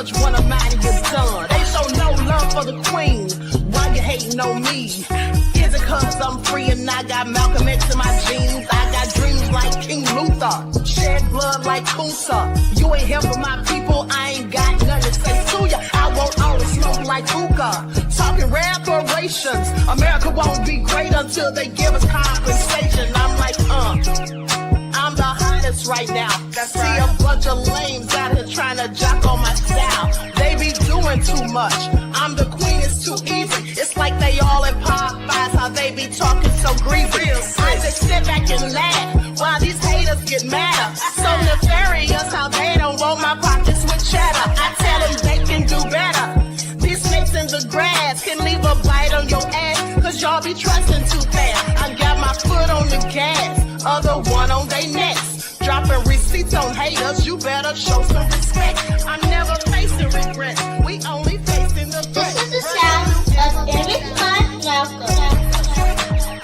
touch one of mine and you're done. They show no love for the queen. Why you hating on me? Is it cause I'm free and I got Malcolm X in my jeans? I got dreams like King Luther, shed blood like Kusa. You ain't helping my people, I ain't got nothing to say to ya. I want all the smoke like hookah. Talking reparations. America won't be great until they give us compensation. I'm like, I'm the hottest right now. See a bunch of lames out here trying to jock on my style. They be doing too much. I'm the queen, it's too easy. It's like they all in Popeyes, how they be talking so greasy. I just sit back and laugh while these haters get madder. So nefarious how they don't want my pockets with cheddar. I tell them they can do better. These snakes in the grass can leave a bite on your ass, cause y'all be trusting too fast. I got my foot on the gas, other one on they necks. Dropping receipts on haters, you better show some respect. I'm never facing regrets, we only facing the threat. This is the sound of Eric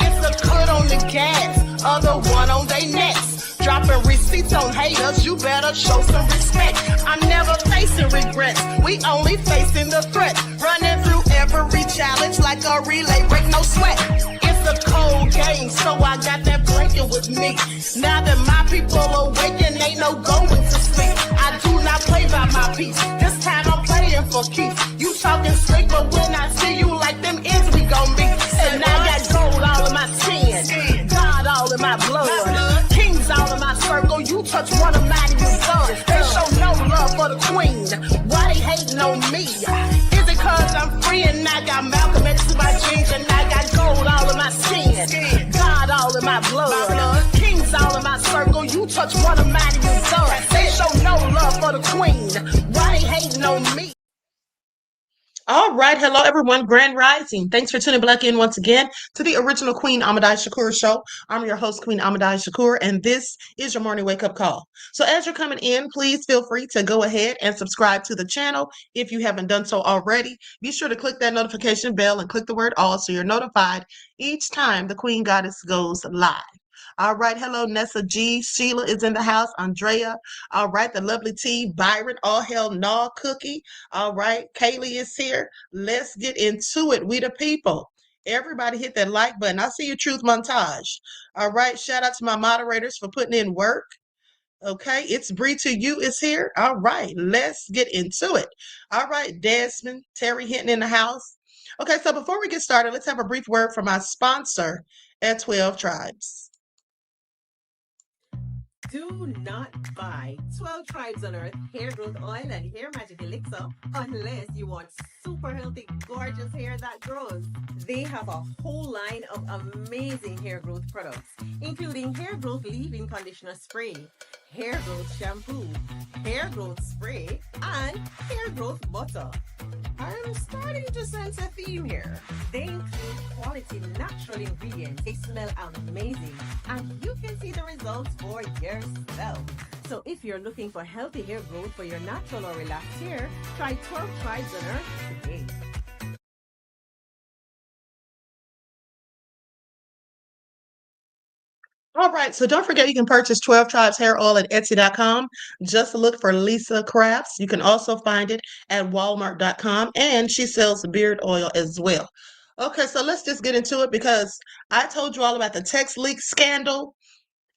It's the cut on the gas, other one on they necks. Dropping receipts on haters, you better show some respect. I'm never facing regrets, we only facing the threat. Running through every challenge like a relay, break no sweat. It's a cold game, so I got that blanket with me. Now that my people awaken, ain't no going to sleep. I do not play by my piece, this time I'm playing for keeps. You talking slick, but when I see you like them ends, we gon' meet. And I got gold all in my skin, God all in my blood, kings all in my circle. You touch one of mine and you're done. They show no love for the queen. Why they hating on me? Is it cause I'm free and I got Malcolm X in my jeans and I got gold all in my skin, God all in my blood, kings all in my circle. You touch one of mine and you're done. They show no love for the queen. Why they hating on me? All right. Hello, everyone. Grand Rising. Thanks for tuning back in once again to the original Queen Ahmadiyyah Shakur show. I'm your host, Queen Ahmadiyyah Shakur, and this is your morning wake-up call. So as you're coming in, please feel free to go ahead and subscribe to the channel if you haven't done so already. Be sure to click that notification bell and click the word all so you're notified each time the Queen Goddess goes live. All right. Hello, Nessa G. Sheila is in the house. Andrea. All right. The lovely T. Byron. All hell no Cookie. All right. Kaylee is here. Let's get into it. We the people. Everybody hit that like button. I see your truth montage. All right. Shout out to my moderators for putting in work. Okay. It's Bree to you is here. All right. Let's get into it. All right. Desmond, Terry Hinton in the house. Okay. So before we get started, let's have a brief word from my sponsor at 12 Tribes. Do not buy 12 Tribes on Earth hair growth oil and hair magic elixir unless you want super healthy, gorgeous hair that grows. They have a whole line of amazing hair growth products, including hair growth leave-in conditioner spray, hair growth shampoo, hair growth spray, and hair growth butter. I'm starting to sense a theme here. They include quality natural ingredients. They smell amazing, and you can see the results for yourself. So if you're looking for healthy hair growth for your natural or relaxed hair, try 12 Tribes on Earth today. All right, so don't forget you can purchase 12 Tribes hair oil at Etsy.com. Just look for Lisa Crafts. You can also find it at Walmart.com, and she sells beard oil as well. Okay, so let's just get into it because I told you all about the text leak scandal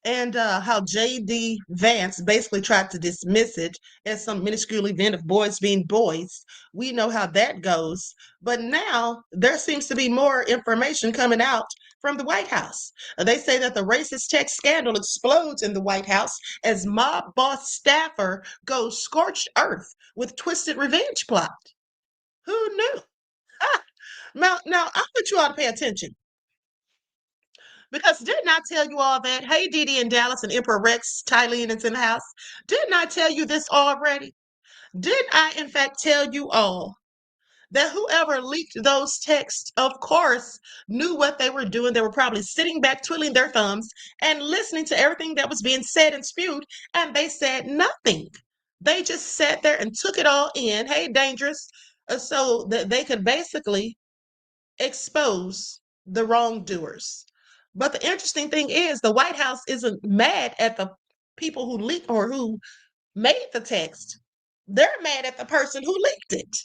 and how J.D. Vance basically tried to dismiss it as some minuscule event of boys being boys. We know how that goes. But now there seems to be more information coming out from the White House. They say that the racist text scandal explodes in the White House as mob boss staffer goes scorched earth with twisted revenge plot. Who knew? Ah, now I want you all to pay attention. Because didn't I tell you all that? Hey, Dee Dee in Dallas and Emperor Rex, Tylene is in the house. Didn't I tell you this already? Didn't I, in fact, tell you all that whoever leaked those texts, of course, knew what they were doing? They were probably sitting back, twiddling their thumbs and listening to everything that was being said and spewed, and they said nothing. They just sat there and took it all in. Hey, dangerous. So that they could basically expose the wrongdoers. But the interesting thing is the White House isn't mad at the people who leaked or who made the text. They're mad at the person who leaked it.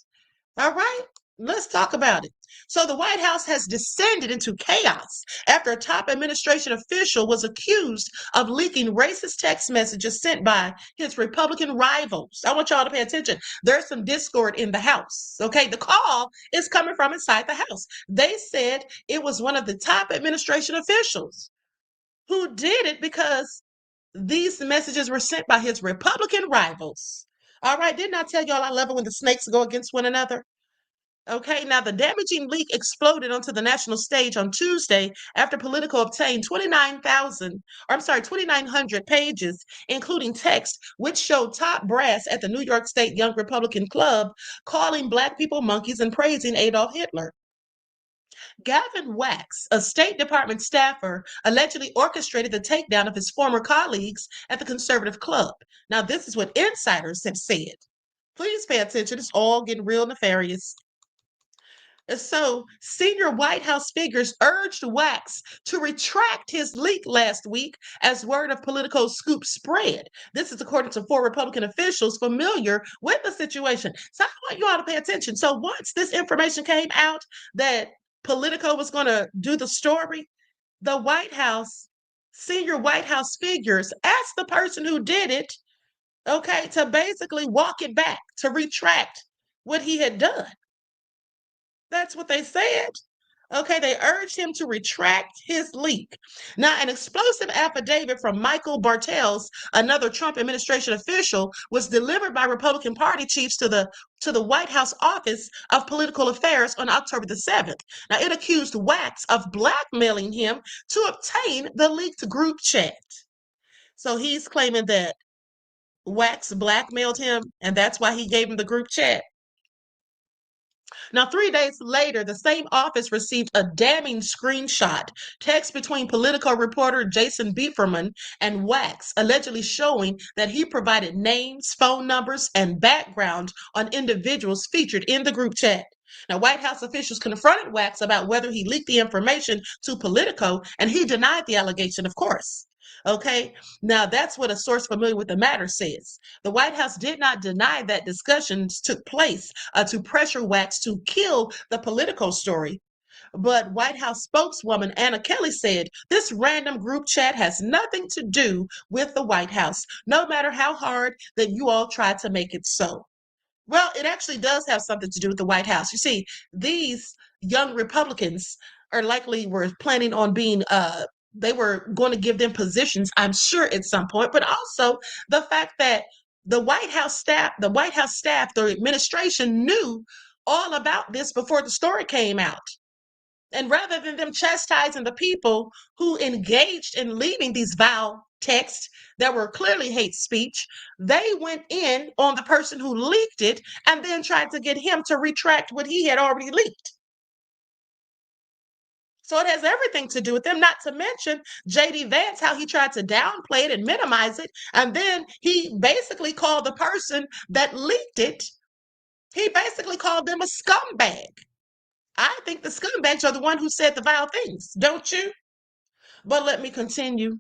All right, let's talk about it. So the White House has descended into chaos after a top administration official was accused of leaking racist text messages sent by his Republican rivals. I want y'all to pay attention. There's some discord in the House. Okay, the call is coming from inside the House. They said it was one of the top administration officials who did it because these messages were sent by his Republican rivals. All right, didn't I tell y'all I love it when the snakes go against one another? Okay, now the damaging leak exploded onto the national stage on Tuesday after Politico obtained 2,900 pages, including text, which showed top brass at the New York State Young Republican Club calling Black people monkeys and praising Adolf Hitler. Gavin Wax, a State Department staffer, allegedly orchestrated the takedown of his former colleagues at the conservative club. Now, this is what insiders have said. Please pay attention. It's all getting real nefarious. So, senior White House figures urged Wax to retract his leak last week as word of Politico's scoop spread. This is according to 4 Republican officials familiar with the situation. So, I want you all to pay attention. So, once this information came out that Politico was going to do the story, the White House, senior White House figures asked the person who did it, okay, to basically walk it back, to retract what he had done. That's what they said. Okay, they urged him to retract his leak. Now, an explosive affidavit from Michael Bartels, another Trump administration official, was delivered by Republican Party chiefs to the White House Office of Political Affairs on October the 7th. Now, it accused Wax of blackmailing him to obtain the leaked group chat. So he's claiming that Wax blackmailed him, and that's why he gave him the group chat. Now, 3 days later, the same office received a damning screenshot, text between Politico reporter Jason Bieferman and Wax, allegedly showing that he provided names, phone numbers, and background on individuals featured in the group chat. Now, White House officials confronted Wax about whether he leaked the information to Politico, and he denied the allegation, of course. Okay, now that's what a source familiar with the matter says. The White House did not deny that discussions took place to pressure Wax to kill the Politico story. But White House spokeswoman Anna Kelly said this random group chat has nothing to do with the White House, no matter how hard that you all try to make it so. Well, it actually does have something to do with the White House. You see, these young Republicans are likely were planning on being they were going to give them positions, I'm sure, at some point, but also the fact that the White House staff, the administration knew all about this before the story came out. And rather than them chastising the people who engaged in leaving these vile texts that were clearly hate speech, they went in on the person who leaked it and then tried to get him to retract what he had already leaked. So it has everything to do with them, not to mention J.D. Vance, how he tried to downplay it and minimize it. And then he basically called the person that leaked it, he basically called them a scumbag. I think the scumbags are the one who said the vile things, don't you? But let me continue.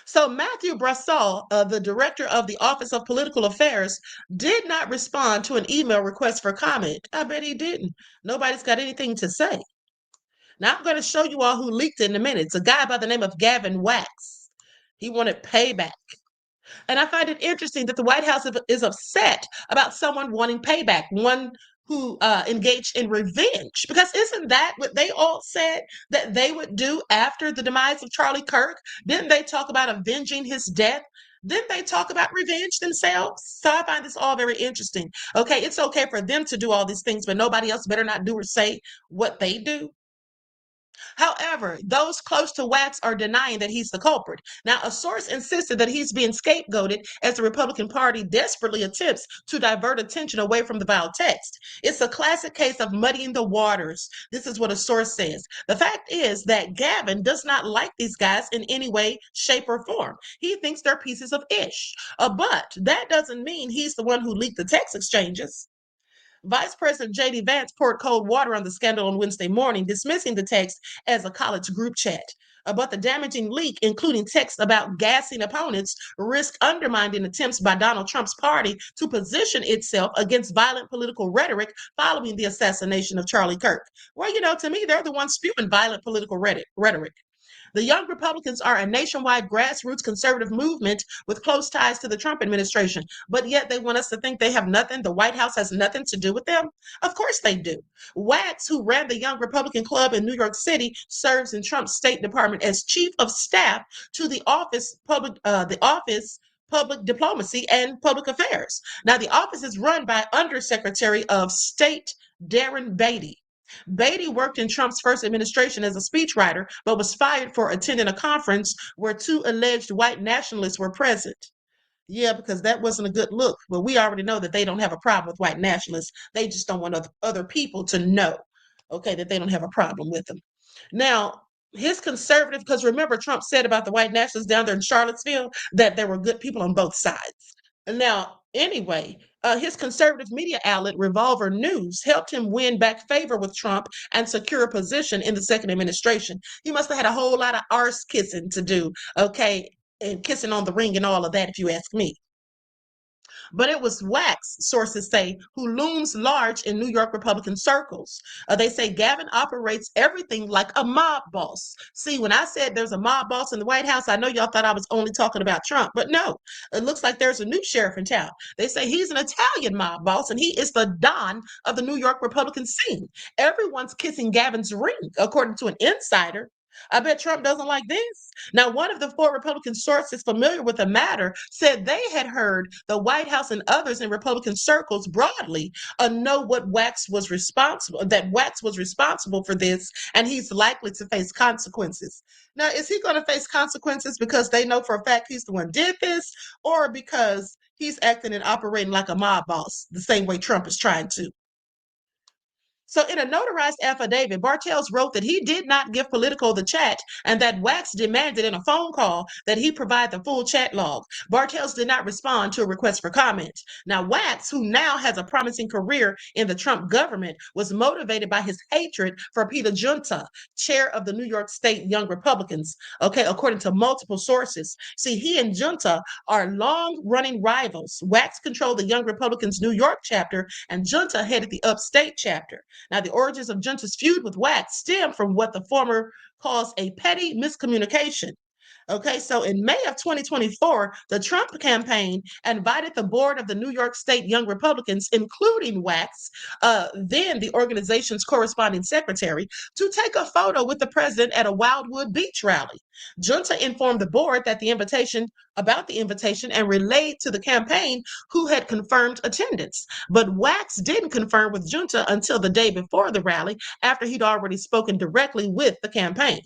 So Matthew Brassall, the director of the Office of Political Affairs, did not respond to an email request for comment. I bet he didn't. Nobody's got anything to say. Now I'm going to show you all who leaked it in a minute. It's a guy by the name of Gavin Wax. He wanted payback. And I find it interesting that the White House is upset about someone wanting payback, one who engaged in revenge. Because isn't that what they all said that they would do after the demise of Charlie Kirk? Didn't they talk about avenging his death? Didn't they talk about revenge themselves? So I find this all very interesting. Okay, it's okay for them to do all these things, but nobody else better not do or say what they do. However, those close to Wax are denying that he's the culprit. Now, a source insisted that he's being scapegoated as the Republican Party desperately attempts to divert attention away from the vile text. It's a classic case of muddying the waters. This is what a source says. The fact is that Gavin does not like these guys in any way, shape, or form. He thinks they're pieces of ish. But that doesn't mean he's the one who leaked the text exchanges. Vice President J.D. Vance poured cold water on the scandal on Wednesday morning, dismissing the text as a college group chat. But the damaging leak, including text about gassing opponents, risk undermining attempts by Donald Trump's party to position itself against violent political rhetoric following the assassination of Charlie Kirk. Well, to me, they're the ones spewing violent political rhetoric. The Young Republicans are a nationwide grassroots conservative movement with close ties to the Trump administration, but yet they want us to think they have nothing. The White House has nothing to do with them. Of course they do. Wax, who ran the Young Republican Club in New York City, serves in Trump's State Department as chief of staff to the office Public Diplomacy and Public Affairs. Now, the office is run by Undersecretary of State Darren Beatty. Beatty worked in Trump's first administration as a speechwriter, but was fired for attending a conference where two alleged white nationalists were present. Yeah, because that wasn't a good look. But we already know that they don't have a problem with white nationalists. They just don't want other people to know, okay, that they don't have a problem with them. Now, his conservative, because remember, Trump said about the white nationalists down there in Charlottesville that there were good people on both sides. Now, anyway, his conservative media outlet, Revolver News, helped him win back favor with Trump and secure a position in the second administration. He must have had a whole lot of arse kissing to do, okay, and kissing on the ring and all of that, if you ask me. But it was Wax, sources say, who looms large in New York Republican circles. They say Gavin operates everything like a mob boss. See, when I said there's a mob boss in the White House, I know y'all thought I was only talking about Trump, but no, it looks like there's a new sheriff in town. They say he's an Italian mob boss, and he is the Don of the New York Republican scene. Everyone's kissing Gavin's ring, according to an insider. I bet Trump doesn't like this. Now, one of the four Republican sources familiar with the matter said they had heard the White House and others in Republican circles broadly know that Wax was responsible for this, and he's likely to face consequences. Now, is he going to face consequences because they know for a fact he's the one did this, or because he's acting and operating like a mob boss, the same way Trump is trying to? So in a notarized affidavit, Bartels wrote that he did not give Politico the chat and that Wax demanded in a phone call that he provide the full chat log. Bartels did not respond to a request for comment. Now, Wax, who now has a promising career in the Trump government, was motivated by his hatred for Peter Junta, chair of the New York State Young Republicans, okay, according to multiple sources. See, he and Junta are long-running rivals. Wax controlled the Young Republicans' New York chapter, and Junta headed the upstate chapter. Now, the origins of Junta's feud with Wax stem from what the former calls a petty miscommunication. Okay, so in May of 2024, the Trump campaign invited the board of the New York State Young Republicans, including Wax, then the organization's corresponding secretary, to take a photo with the president at a Wildwood Beach rally. Junta informed the board that about the invitation and relayed to the campaign, who had confirmed attendance. But Wax didn't confirm with Junta until the day before the rally, after he'd already spoken directly with the campaign.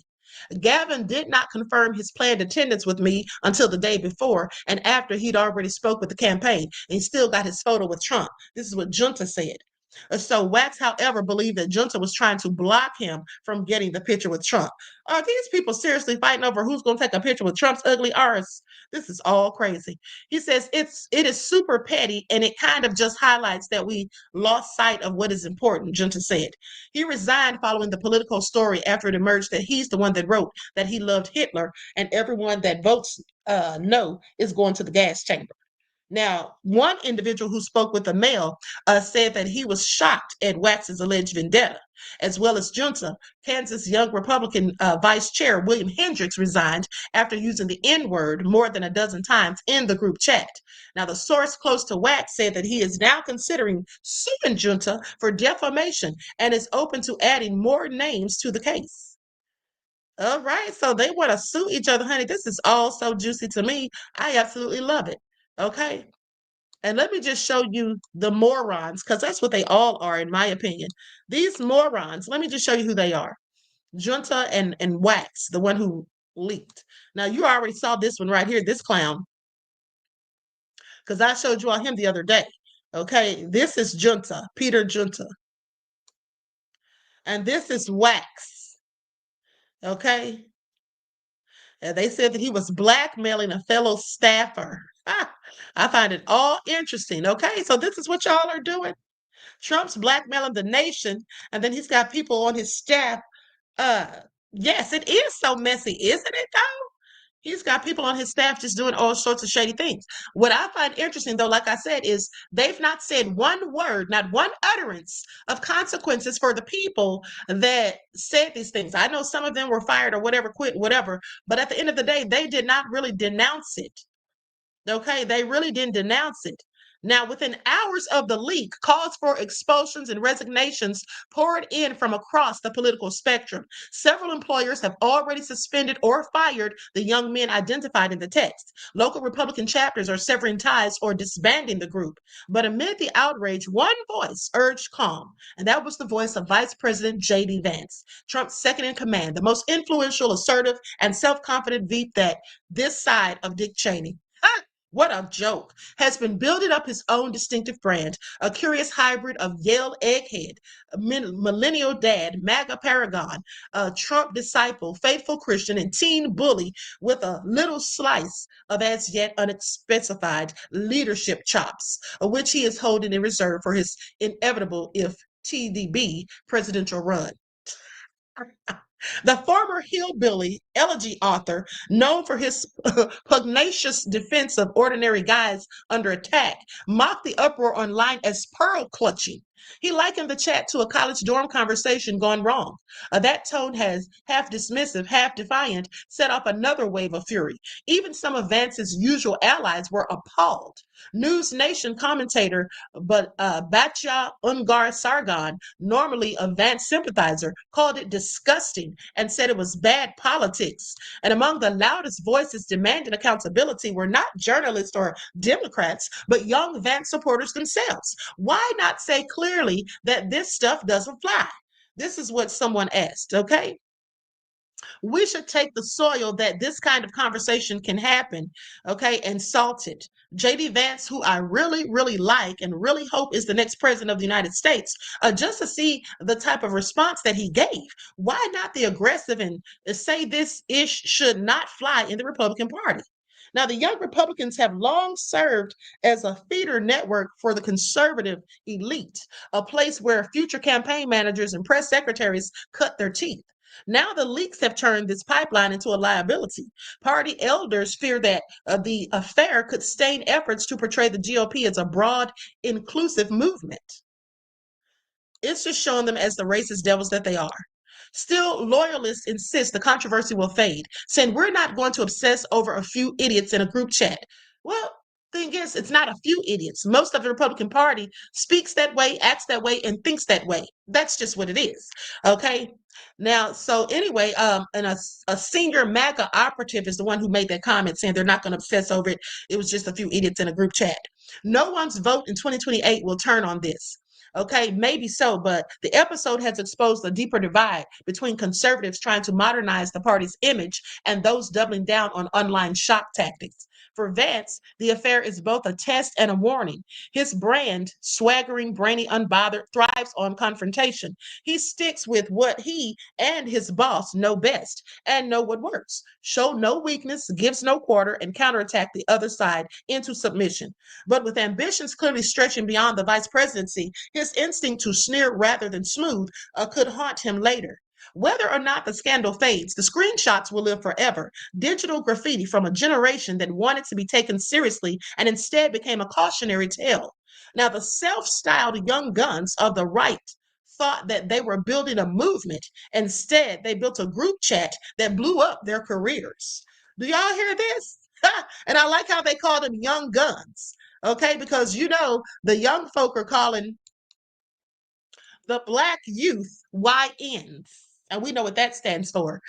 Gavin did not confirm his planned attendance with me until the day before and after he'd already spoke with the campaign, and he still got his photo with Trump. This is what Junta said. So Wax, however, believed that Junta was trying to block him from getting the picture with Trump. Are these people seriously fighting over who's going to take a picture with Trump's ugly arse? This is all crazy. He says it is super petty, and it kind of just highlights that we lost sight of what is important, Junta said. He resigned following the Politico story after it emerged that he's the one that wrote that he loved Hitler, and everyone that votes no is going to the gas chamber. Now, one individual who spoke with the Mail said that he was shocked at Wax's alleged vendetta, as well as Junta. Kansas Young Republican Vice Chair William Hendricks resigned after using the N-word more than a dozen times in the group chat. Now, the source close to Wax said that he is now considering suing Junta for defamation and is open to adding more names to the case. All right, so they want to sue each other, honey. This is all so juicy to me. I absolutely love it. Okay. And let me just show you the morons, because that's what they all are, in my opinion. These morons, let me just show you who they are. Junta and Wax, the one who leaked. Now, you already saw this one right here, this clown, because I showed you all him the other day. Okay, this is Junta, Peter Junta. And this is Wax. Okay. And they said that he was blackmailing a fellow staffer. I find it all interesting. Okay, so this is what y'all are doing. Trump's blackmailing the nation, and then he's got people on his staff Yes, it is so messy, isn't it though? He's got people on his staff just doing all sorts of shady things. What I find interesting, though, like I said, is they've not said one word, not one utterance of consequences for the people that said these things. I know some of them were fired or whatever, quit, whatever, but at the end of the day, they did not really denounce it. Okay, they really didn't denounce it. Now, within hours of the leak, calls for expulsions and resignations poured in from across the political spectrum. Several employers have already suspended or fired the young men identified in the text. Local Republican chapters are severing ties or disbanding the group. But amid the outrage, one voice urged calm, and that was the voice of Vice President J.D. Vance, Trump's second in command, the most influential, assertive, and self confident VP that this side of Dick Cheney. What a joke. Has been building up his own distinctive brand, a curious hybrid of Yale egghead, millennial dad, MAGA paragon, a Trump disciple, faithful Christian, and teen bully with a little slice of as yet unspecified leadership chops, which he is holding in reserve for his inevitable, if TDB, presidential run. The former hillbilly elegy author, known for his pugnacious defense of ordinary guys under attack, mocked the uproar online as pearl clutching. He likened the chat to a college dorm conversation gone wrong. That tone has half dismissive, half defiant, set off another wave of fury. Even some of Vance's usual allies were appalled. News Nation commentator Batya Ungar Sargon, normally a Vance sympathizer, called it disgusting and said it was bad politics. And among the loudest voices demanding accountability were not journalists or Democrats, but young Vance supporters themselves. Why not say clearly that this stuff doesn't fly? This is what someone asked, okay? We should take the soil that this kind of conversation can happen, okay, and salt it. JD Vance, who I really, really like and really hope is the next president of the United States, just to see the type of response that he gave. Why not the aggressive and say this ish should not fly in the Republican Party? Now, the young Republicans have long served as a feeder network for the conservative elite, a place where future campaign managers and press secretaries cut their teeth. Now the leaks have turned this pipeline into a liability. Party elders fear that the affair could stain efforts to portray the GOP as a broad, inclusive movement. It's just showing them as the racist devils that they are. Still, loyalists insist the controversy will fade, saying we're not going to obsess over a few idiots in a group chat. Well, thing is, it's not a few idiots. Most of the Republican Party speaks that way, acts that way, and thinks that way. That's just what it is. Okay. Now, so anyway, and a senior MAGA operative is the one who made that comment saying they're not going to obsess over it. It was just a few idiots in a group chat. No one's vote in 2028 will turn on this. Okay, maybe so, but the episode has exposed a deeper divide between conservatives trying to modernize the party's image and those doubling down on online shock tactics. For Vance, the affair is both a test and a warning. His brand, swaggering, brainy, unbothered, thrives on confrontation. He sticks with what he and his boss know best and know what works. Show no weakness, gives no quarter, and counterattack the other side into submission. But with ambitions clearly stretching beyond the vice presidency, his instinct to sneer rather than smooth could haunt him later. Whether or not the scandal fades, the screenshots will live forever. Digital graffiti from a generation that wanted to be taken seriously and instead became a cautionary tale. Now, the self styled young guns of the right thought that they were building a movement. Instead, they built a group chat that blew up their careers. Do y'all hear this? And I like how they call them young guns. Okay, because the young folk are calling the Black Youth YNs. And we know what that stands for.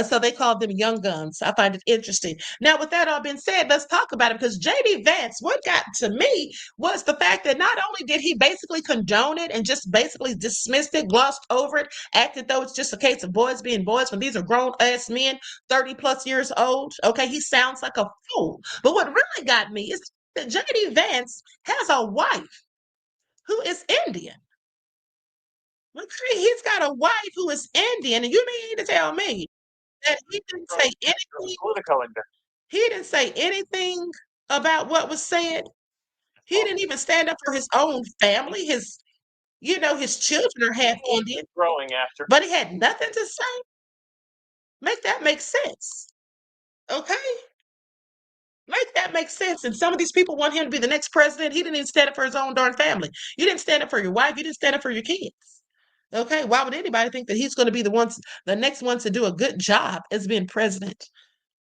So they call them young guns. I find it interesting. Now, with that all being said, let's talk about it because J.D. Vance, what got to me was the fact that not only did he basically condone it and just basically dismissed it, glossed over it, acted though it's just a case of boys being boys when these are grown ass men, 30 plus years old. Okay, he sounds like a fool. But what really got me is that J.D. Vance has a wife who is Indian. He's got a wife who is Indian, and you mean to tell me that he didn't say anything? He didn't say anything about what was said. He didn't even stand up for his own family. His children are half Indian, but he had nothing to say. Make that make sense. Okay? Make that make sense. And some of these people want him to be the next president. He didn't even stand up for his own darn family. You didn't stand up for your wife. You didn't stand up for your kids. Okay? Why would anybody think that he's going to be the next one to do a good job as being president?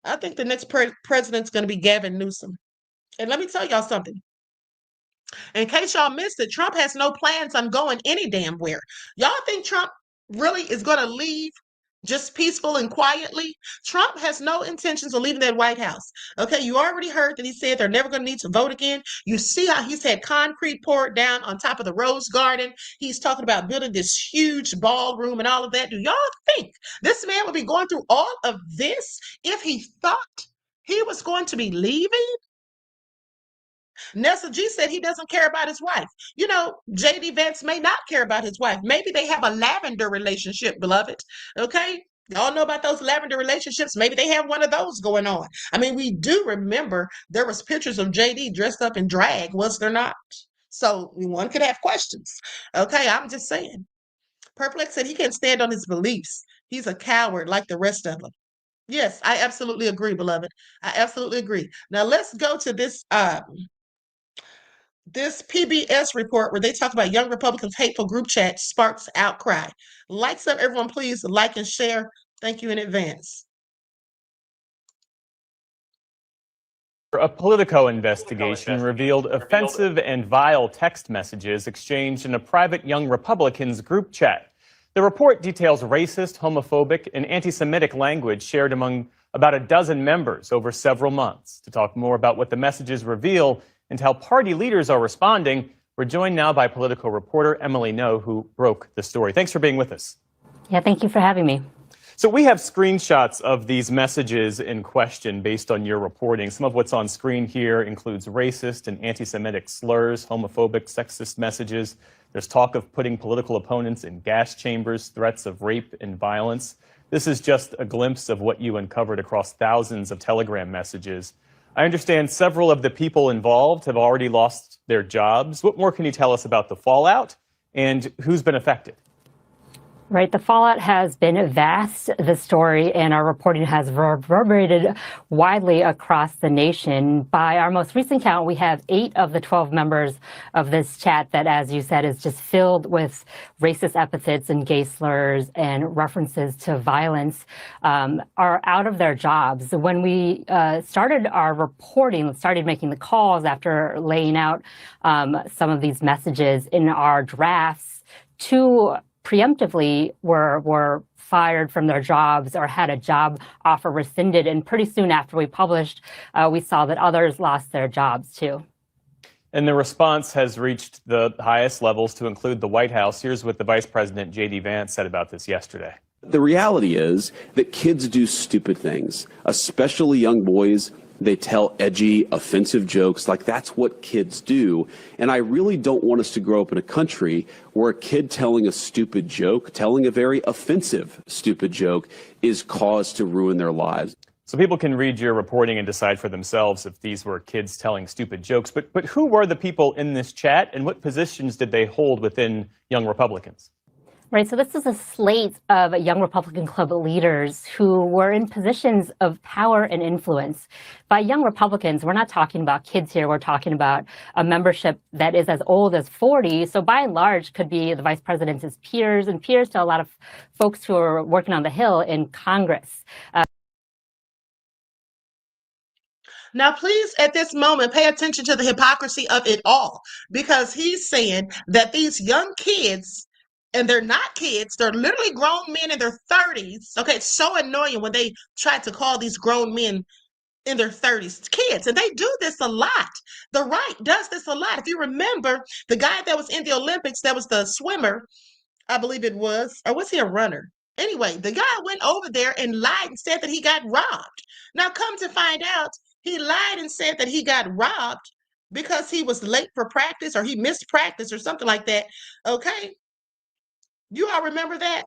I think the next president's going to be Gavin Newsom. And let me tell y'all something. In case y'all missed it, Trump has no plans on going any damn where. Y'all think Trump really is going to leave just peaceful and quietly? Trump has no intentions of leaving that White House. Okay, you already heard that he said they're never going to need to vote again. You see how he's had concrete poured down on top of the Rose Garden. He's talking about building this huge ballroom and all of that. Do y'all think this man would be going through all of this if he thought he was going to be leaving? Nessa G said he doesn't care about his wife. You know, JD Vance may not care about his wife. Maybe they have a lavender relationship, beloved. Okay? Y'all know about those lavender relationships. Maybe they have one of those going on. I mean, we do remember there was pictures of JD dressed up in drag, was there not? So one could have questions. Okay, I'm just saying. Perplex said he can't stand on his beliefs. He's a coward like the rest of them. Yes, I absolutely agree, beloved. I absolutely agree. Now let's go to this PBS report where they talk about young Republicans' hateful group chat sparks outcry. Likes up, everyone, please like and share. Thank you in advance. A Politico investigation revealed offensive and vile text messages exchanged in a private Young Republicans group chat. The report details racist, homophobic, and anti-Semitic language shared among about a dozen members over several months. To talk more about what the messages reveal and how party leaders are responding, we're joined now by Politico reporter Emily No, who broke the story. Thanks for being with us. Yeah, thank you for having me. So we have screenshots of these messages in question based on your reporting. Some of what's on screen here includes racist and anti-Semitic slurs, homophobic, sexist messages. There's talk of putting political opponents in gas chambers, threats of rape and violence. This is just a glimpse of what you uncovered across thousands of Telegram messages. I understand several of the people involved have already lost their jobs. What more can you tell us about the fallout and who's been affected? Right. The fallout has been vast, the story, and our reporting has reverberated widely across the nation. By our most recent count, we have 8 of the 12 members of this chat that, as you said, is just filled with racist epithets and gay slurs and references to violence, are out of their jobs. When we started our reporting, started making the calls after laying out some of these messages in our drafts, 2 preemptively were fired from their jobs or had a job offer rescinded. And pretty soon after we published, we saw that others lost their jobs too. And the response has reached the highest levels to include the White House. Here's what the Vice President, J.D. Vance, said about this yesterday. The reality is that kids do stupid things, especially young boys. They tell edgy, offensive jokes like that's what kids do. And I really don't want us to grow up in a country where a kid telling a stupid joke, telling a very offensive stupid joke, is cause to ruin their lives. So people can read your reporting and decide for themselves if these were kids telling stupid jokes. But who were the people in this chat and what positions did they hold within Young Republicans? Right. So this is a slate of Young Republican Club leaders who were in positions of power and influence. By Young Republicans, we're not talking about kids here. We're talking about a membership that is as old as 40. So by and large, could be the vice president's peers and peers to a lot of folks who are working on the Hill in Congress. Now, please, at this moment, pay attention to the hypocrisy of it all, because he's saying that these young kids, and they're not kids, they're literally grown men in their 30s. Okay, it's so annoying when they try to call these grown men in their 30s kids, and they do this a lot. The right does this a lot. If you remember, the guy that was in the Olympics, that was the swimmer, I believe it was, or was he a runner? Anyway, the guy went over there and lied and said that he got robbed. Now, come to find out, he lied and said that he got robbed because he was late for practice or he missed practice or something like that. Okay? You all remember that?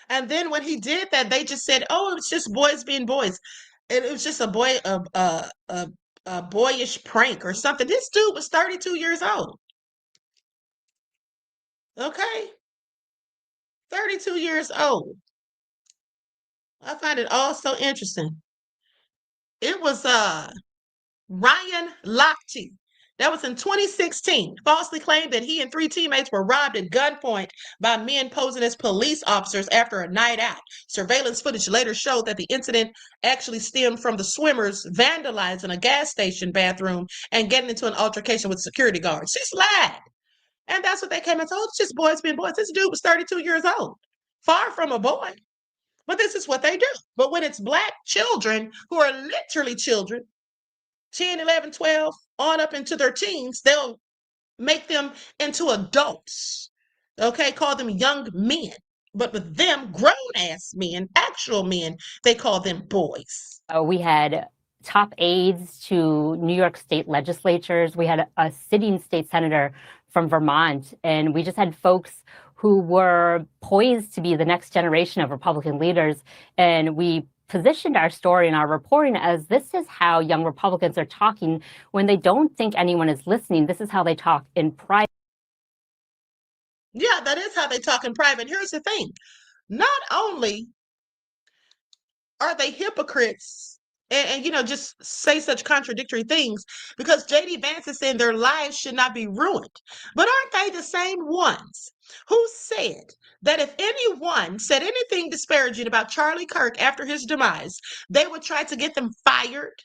And then when he did that, they just said, "Oh, it's just boys being boys." And it was just a boyish prank or something. This dude was 32 years old. Okay? 32 years old. I find it all so interesting. It was Ryan Lochte. That was in 2016. Falsely claimed that he and three teammates were robbed at gunpoint by men posing as police officers after a night out. Surveillance footage later showed that the incident actually stemmed from the swimmers vandalizing a gas station bathroom and getting into an altercation with security guards. She lied. And that's what they came and told. It's just boys being boys. This dude was 32 years old. Far from a boy. But this is what they do. But when it's black children who are literally children, 10, 11, 12, on up into their teens, they'll make them into adults. Okay, call them young men. But with them, grown ass men, actual men, they call them boys. We had top aides to New York state legislatures. We had a sitting state senator from Vermont, and we just had folks who were poised to be the next generation of Republican leaders. And we positioned our story and our reporting as this is how young Republicans are talking when they don't think anyone is listening. This is how they talk in private. Yeah, that is how they talk in private. Here's the thing. Not only are they hypocrites and just say such contradictory things, because JD Vance is saying their lives should not be ruined. But aren't they the same ones who said that if anyone said anything disparaging about Charlie Kirk after his demise, they would try to get them fired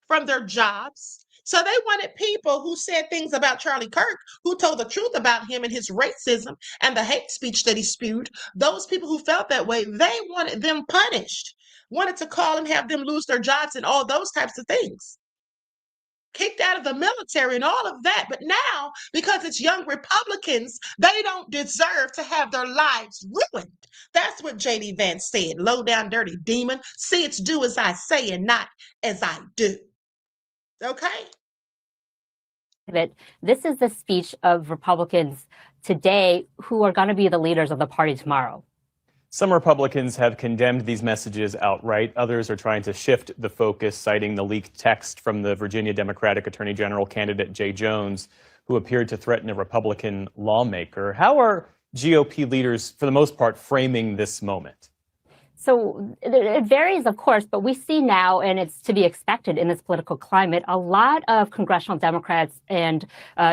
from their jobs? So they wanted people who said things about Charlie Kirk, who told the truth about him and his racism and the hate speech that he spewed. Those people who felt that way, they wanted them punished, wanted to call and have them lose their jobs and all those types of things. Kicked out of the military and all of that. But now, because it's young Republicans, they don't deserve to have their lives ruined. That's what JD Vance said. Low down, dirty demon. See, it's do as I say and not as I do. Okay? That this is the speech of Republicans today who are going to be the leaders of the party tomorrow. Some Republicans have condemned these messages outright. Others are trying to shift the focus, citing the leaked text from the Virginia Democratic Attorney General candidate Jay Jones, who appeared to threaten a Republican lawmaker. How are GOP leaders, for the most part, framing this moment? So it varies, of course, but we see now, and it's to be expected in this political climate, a lot of congressional Democrats and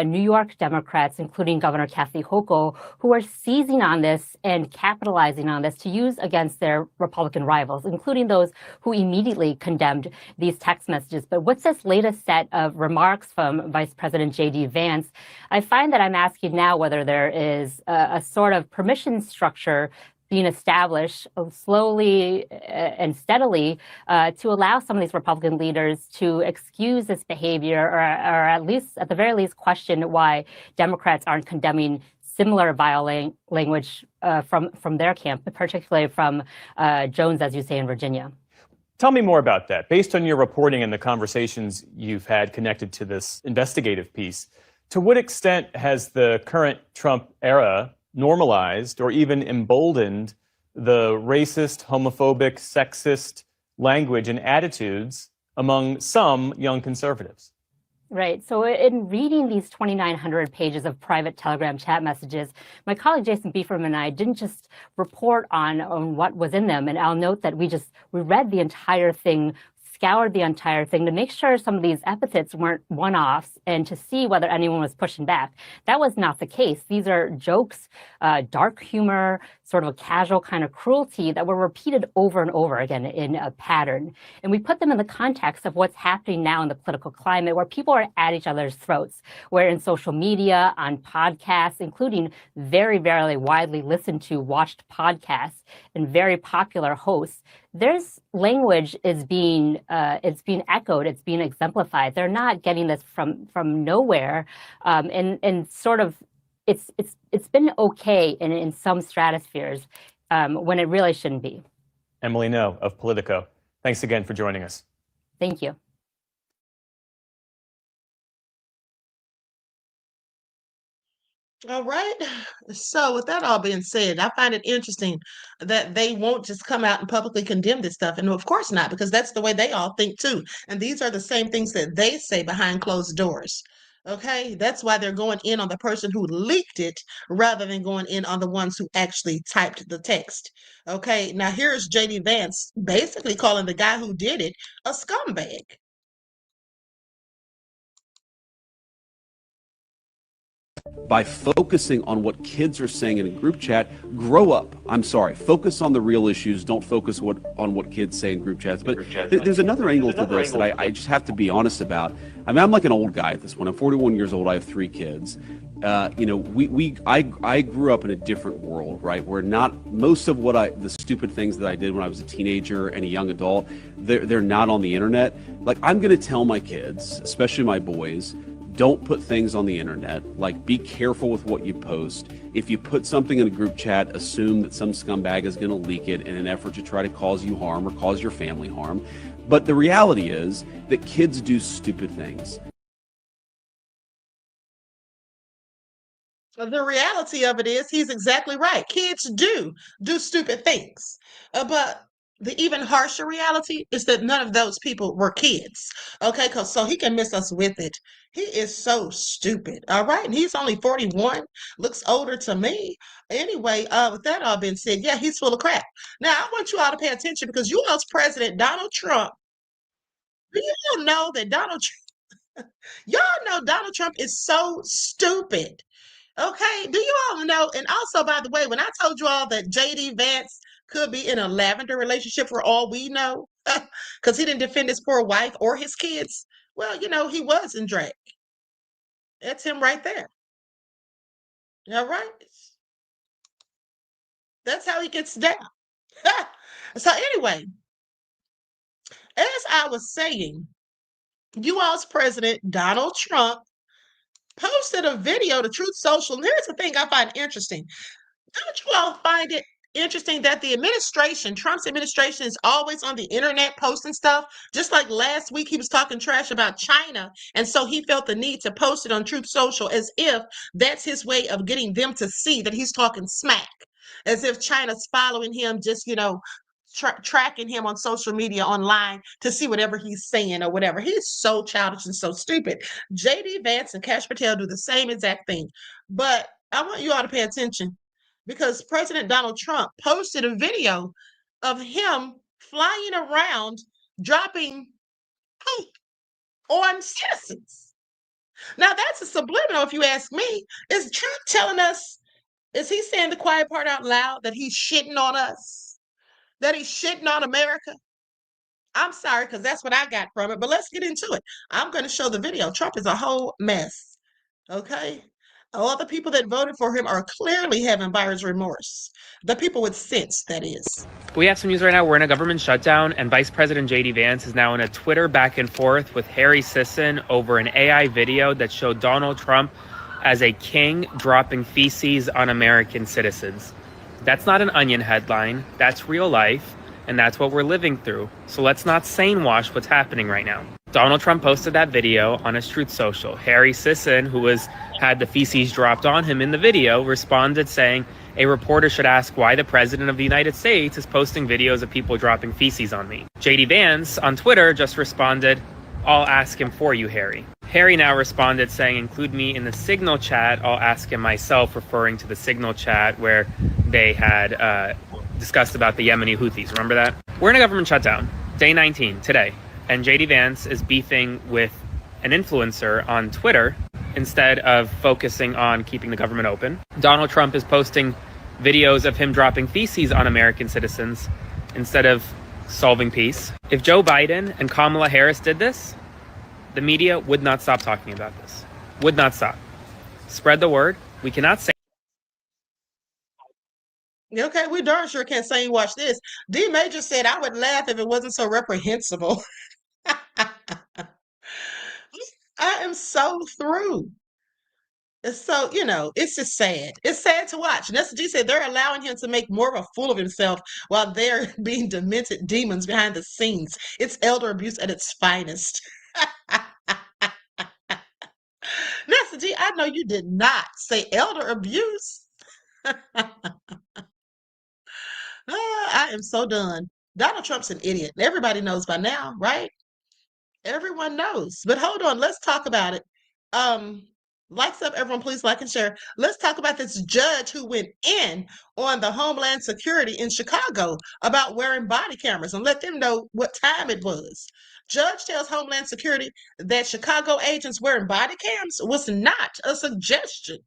New York Democrats, including Governor Kathy Hochul, who are seizing on this and capitalizing on this to use against their Republican rivals, including those who immediately condemned these text messages. But what's this latest set of remarks from Vice President J.D. Vance? I find that I'm asking now whether there is a sort of permission structure being established slowly and steadily to allow some of these Republican leaders to excuse this behavior, or at least, at the very least, question why Democrats aren't condemning similar vile language from their camp, particularly from Jones, as you say, in Virginia. Tell me more about that. Based on your reporting and the conversations you've had connected to this investigative piece, to what extent has the current Trump era normalized or even emboldened the racist, homophobic, sexist language and attitudes among some young conservatives? Right. So in reading these 2,900 pages of private Telegram chat messages, my colleague Jason Beeferman and I didn't just report on what was in them. And I'll note that we read the entire thing, scoured the entire thing to make sure some of these epithets weren't one-offs and to see whether anyone was pushing back. That was not the case. These are jokes, dark humor, sort of a casual kind of cruelty that were repeated over and over again in a pattern. And we put them in the context of what's happening now in the political climate, where people are at each other's throats, where in social media, on podcasts, including very, very widely listened to, watched podcasts and very popular hosts, there's language is being echoed, it's being exemplified. They're not getting this from nowhere, and sort of it's been okay in some stratospheres when it really shouldn't be. Emily No of Politico, thanks again for joining us. Thank you. All right. So with that all being said, I find it interesting that they won't just come out and publicly condemn this stuff. And of course not, because that's the way they all think too. And these are the same things that they say behind closed doors. Okay, that's why they're going in on the person who leaked it rather than going in on the ones who actually typed the text. Okay, now here's JD Vance basically calling the guy who did it a scumbag. By focusing on what kids are saying in a group chat, grow up. I'm sorry, focus on the real issues. Don't focus on what kids say in group chats. But there's another angle to this that I just have to be honest about. I mean, I'm like an old guy at this point. I'm 41 years old. I have 3 kids. You know, I grew up in a different world, right? Where not most of the stupid things that I did when I was a teenager and a young adult, they're not on the internet. Like, I'm going to tell my kids, especially my boys, don't put things on the internet. Like, be careful with what you post. If you put something in a group chat, assume that some scumbag is going to leak it in an effort to try to cause you harm or cause your family harm. But the reality is that kids do stupid things. The reality of it is he's exactly right. Kids do stupid things. But the even harsher reality is that none of those people were kids. Okay, so he can miss us with it. He is so stupid. All right. And he's only 41, looks older to me. Anyway, with that all being said, yeah, he's full of crap. Now I want you all to pay attention because U.S. President Donald Trump, do you all know that y'all know Donald Trump is so stupid. Okay, do you all know? And also, by the way, when I told you all that JD Vance could be in a lavender relationship for all we know, because he didn't defend his poor wife or his kids, well, you know, he was in drag. That's him right there. All right. That's how he gets down. So, anyway, as I was saying, U.S. President Donald Trump posted a video to Truth Social. And here's the thing I find interesting. Don't you all find it interesting that the administration, Trump's administration, is always on the internet posting stuff? Just like last week, he was talking trash about China. And so he felt the need to post it on Truth Social as if that's his way of getting them to see that he's talking smack, as if China's following him, just, you know, tracking him on social media online to see whatever he's saying or whatever. He's so childish and so stupid. JD Vance and Kash Patel do the same exact thing. But I want you all to pay attention because President Donald Trump posted a video of him flying around dropping poop on citizens. Now that's a subliminal, if you ask me. Is Trump telling us, is he saying the quiet part out loud that he's shitting on us? That he's shitting on America? I'm sorry, because that's what I got from it. But let's get into it. I'm going to show the video. Trump is a whole mess. Okay? All the people that voted for him are clearly having buyer's remorse. The people with sense, that is. We have some news right now. We're in a government shutdown, and Vice President JD Vance is now in a Twitter back and forth with Harry Sisson over an AI video that showed Donald Trump as a king dropping feces on American citizens. That's not an Onion headline. That's real life, and that's what we're living through. So let's not sane wash what's happening right now. Donald Trump posted that video on his Truth Social. Harry Sisson, who had the feces dropped on him in the video, responded saying, a reporter should ask why the president of the United States is posting videos of people dropping feces on me. JD Vance on Twitter just responded, I'll ask him for you, Harry. Harry now responded saying, include me in the Signal chat. I'll ask him myself, referring to the Signal chat where they had discussed about the Yemeni Houthis. Remember that? We're in a government shutdown, day 19 today. And JD Vance is beefing with an influencer on Twitter instead of focusing on keeping the government open. Donald Trump is posting videos of him dropping feces on American citizens instead of solving peace. If Joe Biden and Kamala Harris did this, the media would not stop talking about this. Would not stop. Spread the word. We cannot say. Okay, we darn sure can't say you watch this. D Major said, I would laugh if it wasn't so reprehensible. I am so through. So, you know, it's just sad. It's sad to watch. And S G said they're allowing him to make more of a fool of himself while they're being demented demons behind the scenes. It's elder abuse at its finest. Nessa G, I know you did not say elder abuse. I am so done. Donald Trump's an idiot. Everybody knows by now, right? Everyone knows. But hold on, let's talk about it. Likes up, everyone. Please like and share. Let's talk about this judge who went in on the Homeland Security in Chicago about wearing body cameras and let them know what time it was. Judge tells Homeland Security that Chicago agents wearing body cams was not a suggestion.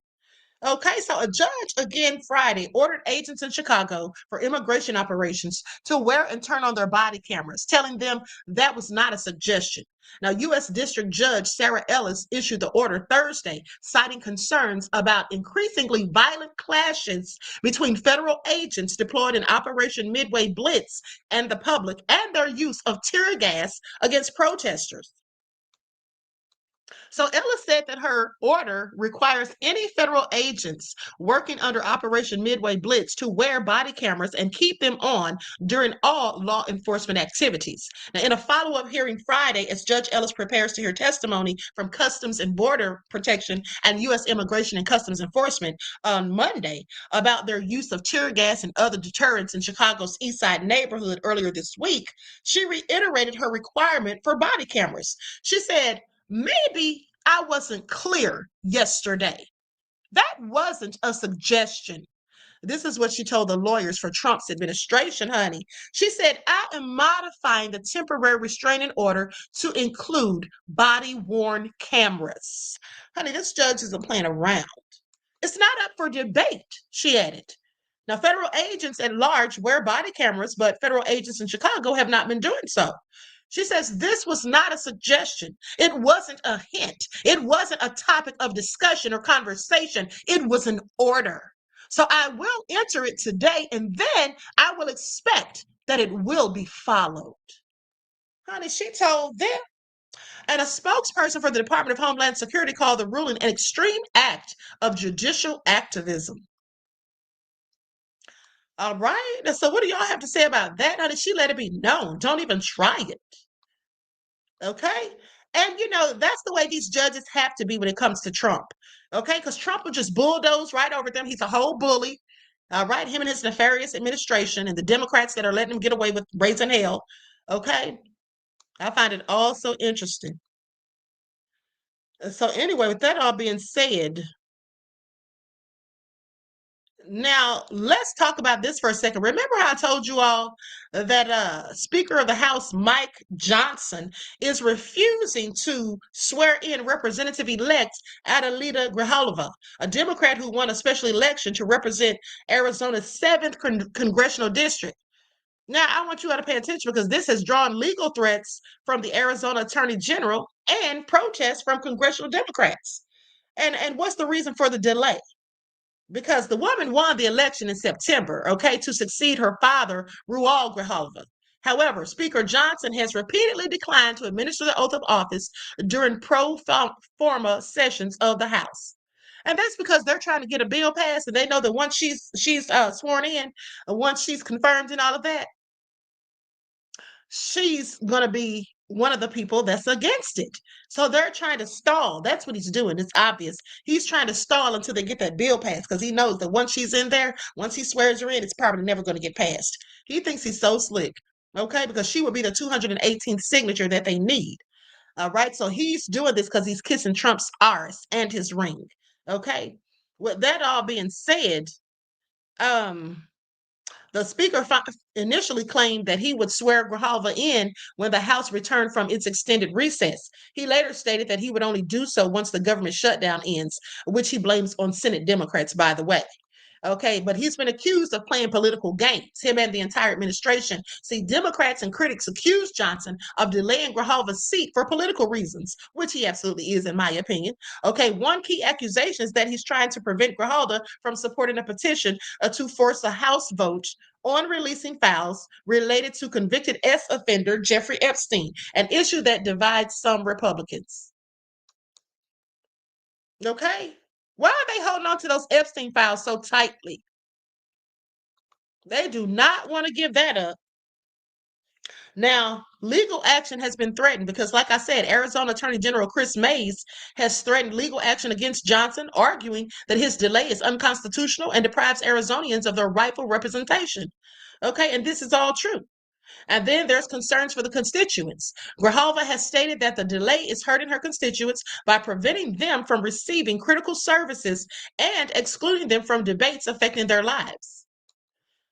Okay, so a judge again Friday ordered agents in Chicago for immigration operations to wear and turn on their body cameras, telling them that was not a suggestion. Now, U.S. District Judge Sarah Ellis issued the order Thursday, citing concerns about increasingly violent clashes between federal agents deployed in Operation Midway Blitz and the public, and their use of tear gas against protesters. So Ella said that her order requires any federal agents working under Operation Midway Blitz to wear body cameras and keep them on during all law enforcement activities. Now, in a follow-up hearing Friday, as Judge Ellis prepares to hear testimony from Customs and Border Protection and U.S. Immigration and Customs Enforcement on Monday about their use of tear gas and other deterrents in Chicago's East Side neighborhood earlier this week, she reiterated her requirement for body cameras. She said, "Maybe I wasn't clear yesterday. That wasn't a suggestion." This is what she told the lawyers for Trump's administration, honey. She said, "I am modifying the temporary restraining order to include body-worn cameras." Honey, this judge isn't playing around. It's not up for debate, she added. Now, federal agents at large wear body cameras, but federal agents in Chicago have not been doing so. She says this was not a suggestion. It wasn't a hint. It wasn't a topic of discussion or conversation. It was an order. So I will enter it today, and then I will expect that it will be followed. Honey, she told them. And a spokesperson for the Department of Homeland Security called the ruling an extreme act of judicial activism. All right. So what do y'all have to say about that? Honey, she let it be known. Don't even try it. Okay? And that's the way these judges have to be when it comes to Trump. Okay? Because Trump will just bulldoze right over them. He's a whole bully. All right? Him and his nefarious administration and the Democrats that are letting him get away with raising hell. Okay? I find it all so interesting. So anyway, with that all being said, now let's talk about this for a second. Remember how I told you all that Speaker of the House Mike Johnson is refusing to swear in Representative-elect Adelita Grijalva, a Democrat who won a special election to represent Arizona's 7th congressional district. Now, I want you all to pay attention because this has drawn legal threats from the Arizona Attorney General and protests from congressional Democrats. And what's the reason for the delay? Because the woman won the election in September, okay, to succeed her father, Rual Grijalva. However, Speaker Johnson has repeatedly declined to administer the oath of office during pro forma sessions of the House. And that's because they're trying to get a bill passed, and they know that once she's sworn in, once she's confirmed and all of that, she's going to be one of the people that's against it. So they're trying to stall. That's what he's doing. It's obvious. He's trying to stall until they get that bill passed because he knows that once she's in there, once he swears her in, it's probably never going to get passed. He thinks he's so slick, okay, because she would be the 218th signature that they need. All right, so he's doing this because he's kissing Trump's arse and his ring, okay? With that all being said, the speaker initially claimed that he would swear Grijalva in when the House returned from its extended recess. He later stated that he would only do so once the government shutdown ends, which he blames on Senate Democrats, by the way. Okay, but he's been accused of playing political games, him and the entire administration. See, Democrats and critics accuse Johnson of delaying Grijalva's seat for political reasons, which he absolutely is, in my opinion. Okay, one key accusation is that he's trying to prevent Grijalva from supporting a petition to force a House vote on releasing files related to convicted offender Jeffrey Epstein, an issue that divides some Republicans. Okay? Why are they holding on to those Epstein files so tightly? They do not want to give that up. Now, legal action has been threatened because, like I said, Arizona Attorney General Chris Mays has threatened legal action against Johnson, arguing that his delay is unconstitutional and deprives Arizonians of their rightful representation. Okay, and this is all true. And then there's concerns for the constituents. Grijalva has stated that the delay is hurting her constituents by preventing them from receiving critical services and excluding them from debates affecting their lives.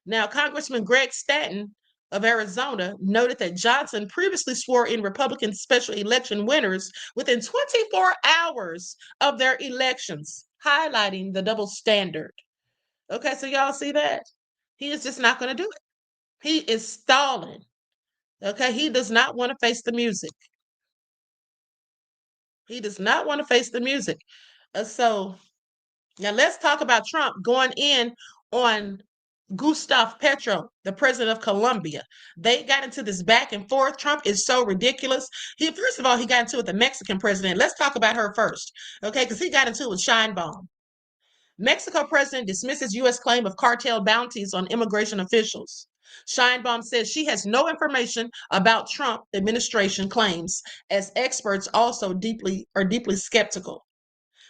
Now, Congressman Greg Stanton of Arizona noted that Johnson previously swore in Republican special election winners within 24 hours of their elections, highlighting the double standard. Okay, so y'all see that? He is just not going to do it. He is stalling. Okay, he does not want to face the music. He does not want to face the music. So now let's talk about Trump going in on Gustav Petro, the president of Colombia. They got into this back and forth. Trump is so ridiculous. First of all, he got into it with the Mexican president. Let's talk about her first, okay? Because he got into it with Sheinbaum. Mexico president dismisses U.S. claim of cartel bounties on immigration officials. Sheinbaum says she has no information about Trump administration claims, as experts also deeply skeptical.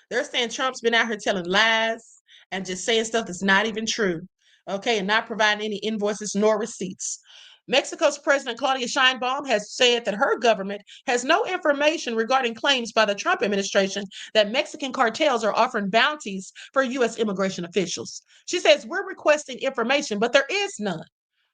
They're saying Trump's been out here telling lies and just saying stuff that's not even true, okay, and not providing any invoices nor receipts. Mexico's President Claudia Sheinbaum has said that her government has no information regarding claims by the Trump administration that Mexican cartels are offering bounties for U.S. immigration officials. She says, we're requesting information, but there is none.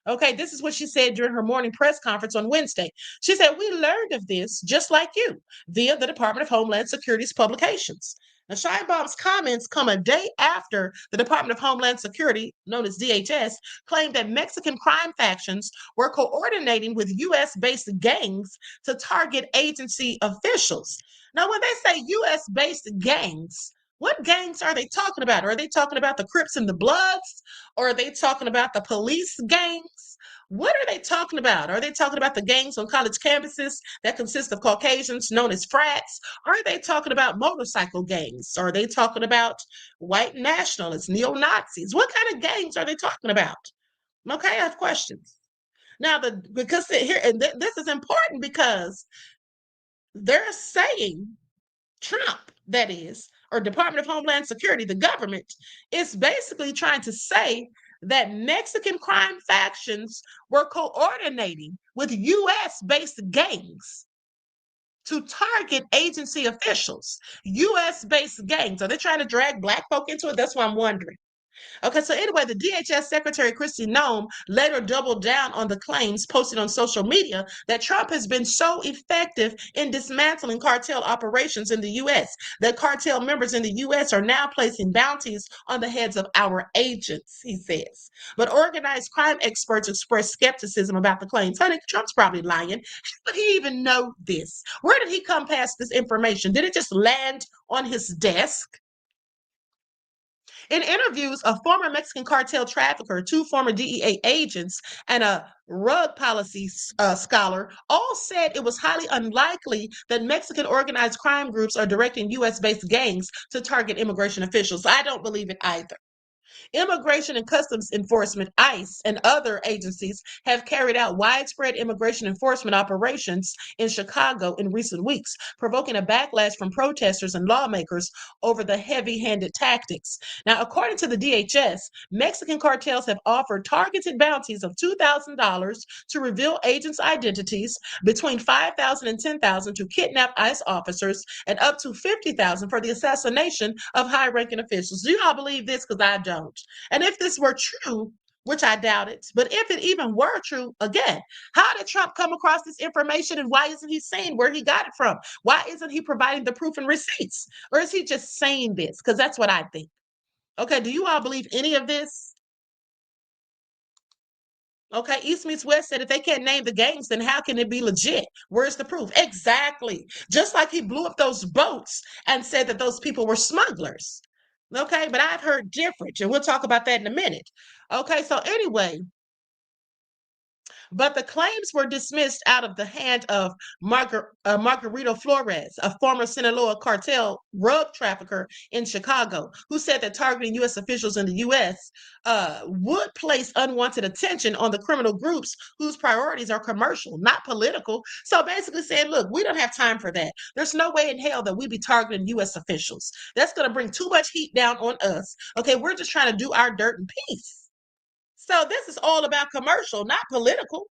Okay, this is what she said during her morning press conference on Wednesday. She said, we learned of this, just like you, via the Department of Homeland Security's publications. Now, Sheinbaum's comments come a day after the Department of Homeland Security, known as DHS, claimed that Mexican crime factions were coordinating with U.S.-based gangs to target agency officials. Now, when they say U.S.-based gangs, what gangs are they talking about? Are they talking about the Crips and the Bloods? Or are they talking about the police gangs? What are they talking about? Are they talking about the gangs on college campuses that consist of Caucasians known as frats? Or are they talking about motorcycle gangs? Or are they talking about white nationalists, neo-Nazis? What kind of gangs are they talking about? Okay, I have questions. Now, this is important because they're saying Trump, that is, or Department of Homeland Security, the government, is basically trying to say that Mexican crime factions were coordinating with U.S.-based gangs to target agency officials. U.S.-based gangs. Are they trying to drag Black folk into it? That's what I'm wondering. Okay, so anyway, the DHS Secretary Kristi Noem later doubled down on the claims posted on social media that Trump has been so effective in dismantling cartel operations in the U.S. that cartel members in the U.S. are now placing bounties on the heads of our agents, he says. But organized crime experts express skepticism about the claims. Honey, Trump's probably lying. How would he even know this? Where did he come past this information? Did it just land on his desk? In interviews, a former Mexican cartel trafficker, 2 former DEA agents, and a rug policy scholar all said it was highly unlikely that Mexican organized crime groups are directing U.S.-based gangs to target immigration officials. I don't believe it either. Immigration and Customs Enforcement, ICE, and other agencies have carried out widespread immigration enforcement operations in Chicago in recent weeks, provoking a backlash from protesters and lawmakers over the heavy-handed tactics. Now, according to the DHS, Mexican cartels have offered targeted bounties of $2,000 to reveal agents' identities, between $5,000 and $10,000 to kidnap ICE officers, and up to $50,000 for the assassination of high-ranking officials. Do you all believe this? Because I don't. And if this were true, which I doubt it, but if it even were true, again, how did Trump come across this information, and why isn't he saying where he got it from? Why isn't he providing the proof and receipts? Or is he just saying this? Because that's what I think. Okay, do you all believe any of this? Okay, East meets West said if they can't name the gangs, then how can it be legit? Where's the proof? Exactly. Just like he blew up those boats and said that those people were smugglers. Okay, but I've heard different, and we'll talk about that in a minute. Okay, so anyway, but the claims were dismissed out of the hand of Margarito Flores, a former Sinaloa cartel rug trafficker in Chicago, who said that targeting U.S. officials in the U.S. Would place unwanted attention on the criminal groups whose priorities are commercial, not political. So basically saying, look, we don't have time for that. There's no way in hell that we be targeting U.S. officials. That's going to bring too much heat down on us. Okay, we're just trying to do our dirt in peace. So this is all about commercial, not political.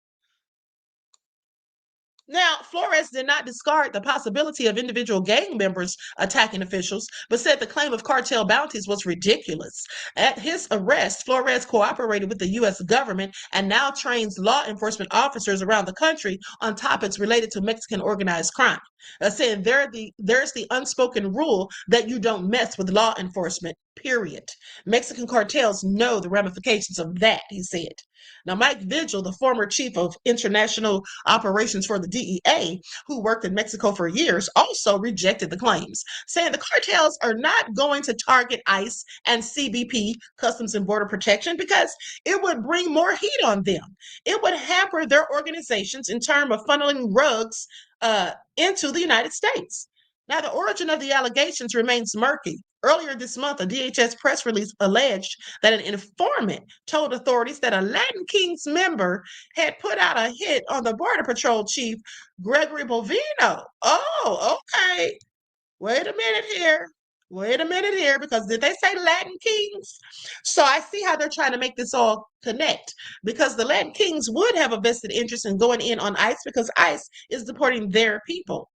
Now, Flores did not discard the possibility of individual gang members attacking officials, but said the claim of cartel bounties was ridiculous. At his arrest, Flores cooperated with the U.S. government and now trains law enforcement officers around the country on topics related to Mexican organized crime, saying there's the unspoken rule that you don't mess with law enforcement, period. Mexican cartels know the ramifications of that, he said. Now, Mike Vigil, the former chief of international operations for the DEA, who worked in Mexico for years, also rejected the claims, saying the cartels are not going to target ICE and CBP, Customs and Border Protection, because it would bring more heat on them. It would hamper their organizations in terms of funneling drugs into the United States. Now, the origin of the allegations remains murky. Earlier this month, a DHS press release alleged that an informant told authorities that a Latin Kings member had put out a hit on the Border Patrol chief, Gregory Bovino. Oh, okay. Wait a minute here. Because did they say Latin Kings? So I see how they're trying to make this all connect, because the Latin Kings would have a vested interest in going in on ICE because ICE is deporting their people.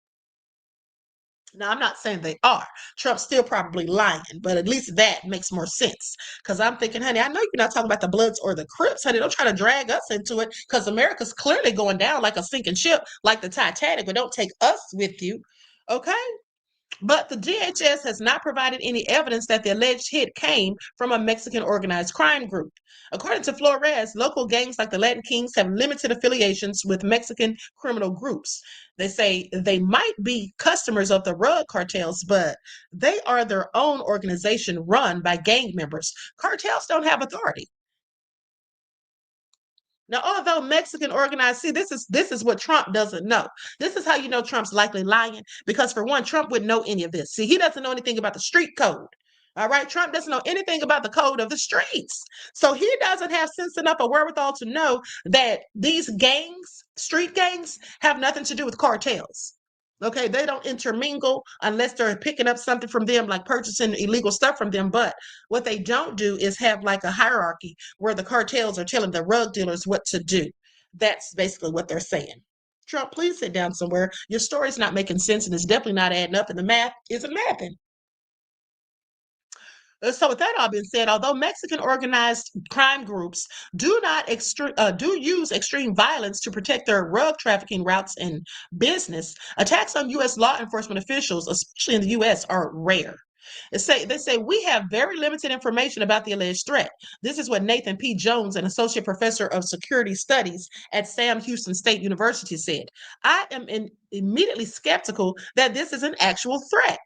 Now, I'm not saying they are. Trump's still probably lying, but at least that makes more sense. Because I'm thinking, honey, I know you're not talking about the Bloods or the Crips, honey. Don't try to drag us into it, because America's clearly going down like a sinking ship, like the Titanic, but don't take us with you. Okay? But the DHS has not provided any evidence that the alleged hit came from a Mexican organized crime group. According to Flores, local gangs like the Latin Kings have limited affiliations with Mexican criminal groups. They say they might be customers of the drug cartels, but they are their own organization run by gang members. Cartels don't have authority. Now, although Mexican organized, see, this is what Trump doesn't know. This is how you know Trump's likely lying, because for one, Trump wouldn't know any of this. See, he doesn't know anything about the street code. All right, Trump doesn't know anything about the code of the streets. So he doesn't have sense enough or wherewithal to know that these gangs, street gangs, have nothing to do with cartels. Okay, they don't intermingle unless they're picking up something from them, like purchasing illegal stuff from them. But what they don't do is have like a hierarchy where the cartels are telling the drug dealers what to do. That's basically what they're saying. Trump, please sit down somewhere. Your story's not making sense, and it's definitely not adding up, and the math isn't mathing. So with that all being said, although Mexican organized crime groups do use extreme violence to protect their drug trafficking routes and business, attacks on U.S. law enforcement officials, especially in the U.S., are rare. They say we have very limited information about the alleged threat. This is what Nathan P. Jones, an associate professor of security studies at Sam Houston State University, said. I am immediately skeptical that this is an actual threat.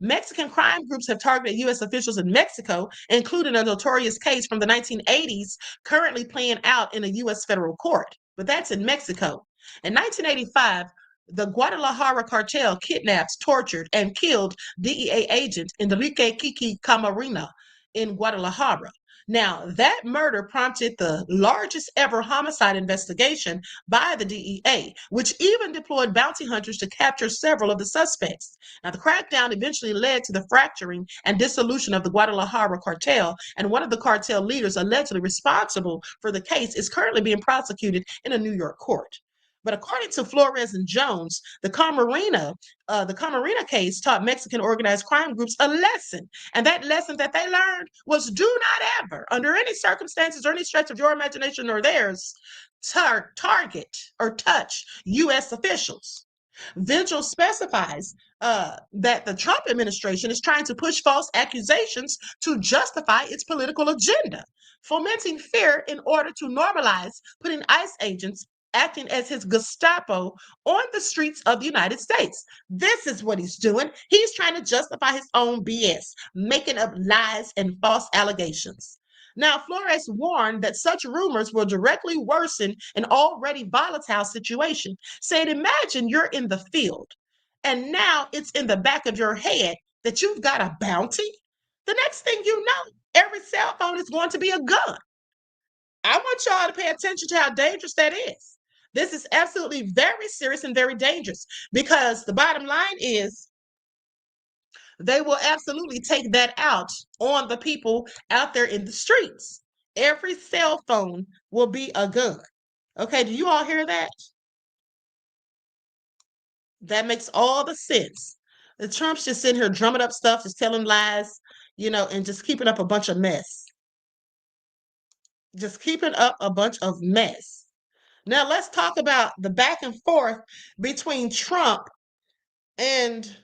Mexican crime groups have targeted U.S. officials in Mexico, including a notorious case from the 1980s currently playing out in a U.S. federal court. But that's in Mexico. In 1985, the Guadalajara cartel kidnapped, tortured, and killed DEA agent Enrique Kiki Camarena in Guadalajara. Now, that murder prompted the largest ever homicide investigation by the DEA, which even deployed bounty hunters to capture several of the suspects. Now, the crackdown eventually led to the fracturing and dissolution of the Guadalajara cartel, and one of the cartel leaders allegedly responsible for the case is currently being prosecuted in a New York court. But according to Flores and Jones, the Camarena case taught Mexican organized crime groups a lesson. And that lesson that they learned was, do not ever, under any circumstances or any stretch of your imagination or theirs, target or touch U.S. officials. Vigil specifies that the Trump administration is trying to push false accusations to justify its political agenda, fomenting fear in order to normalize putting ICE agents acting as his Gestapo on the streets of the United States. This is what he's doing. He's trying to justify his own BS, making up lies and false allegations. Now, Flores warned that such rumors will directly worsen an already volatile situation, saying, imagine you're in the field and now it's in the back of your head that you've got a bounty. The next thing you know, every cell phone is going to be a gun. I want y'all to pay attention to how dangerous that is. This is absolutely very serious and very dangerous, because the bottom line is they will absolutely take that out on the people out there in the streets. Every cell phone will be a gun. Okay, do you all hear that? That makes all the sense. The Trump's just sitting here drumming up stuff, just telling lies, and just keeping up a bunch of mess. Just keeping up a bunch of mess. Now let's talk about the back and forth between Trump and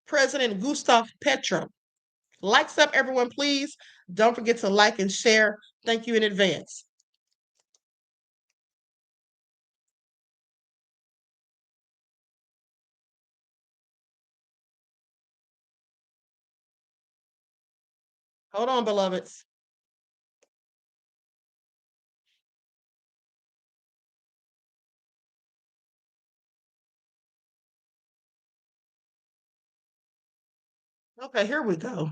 Pres.Gustav Petro. Likes up, everyone, please. Don't forget to like and share. Thank you in advance. Hold on, beloveds. Okay, here we go.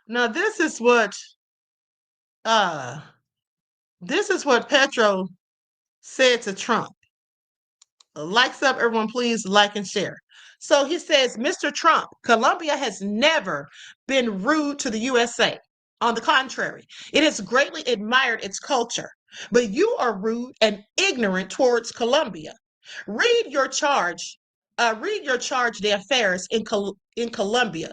Now this is what Petro said to Trump. Likes up, everyone, please like and share. So he says, Mr. Trump, Colombia has never been rude to the USA. On the contrary, it has greatly admired its culture. But you are rude and ignorant towards Colombia. Read your charge. Read your charge d'affaires in Colombia.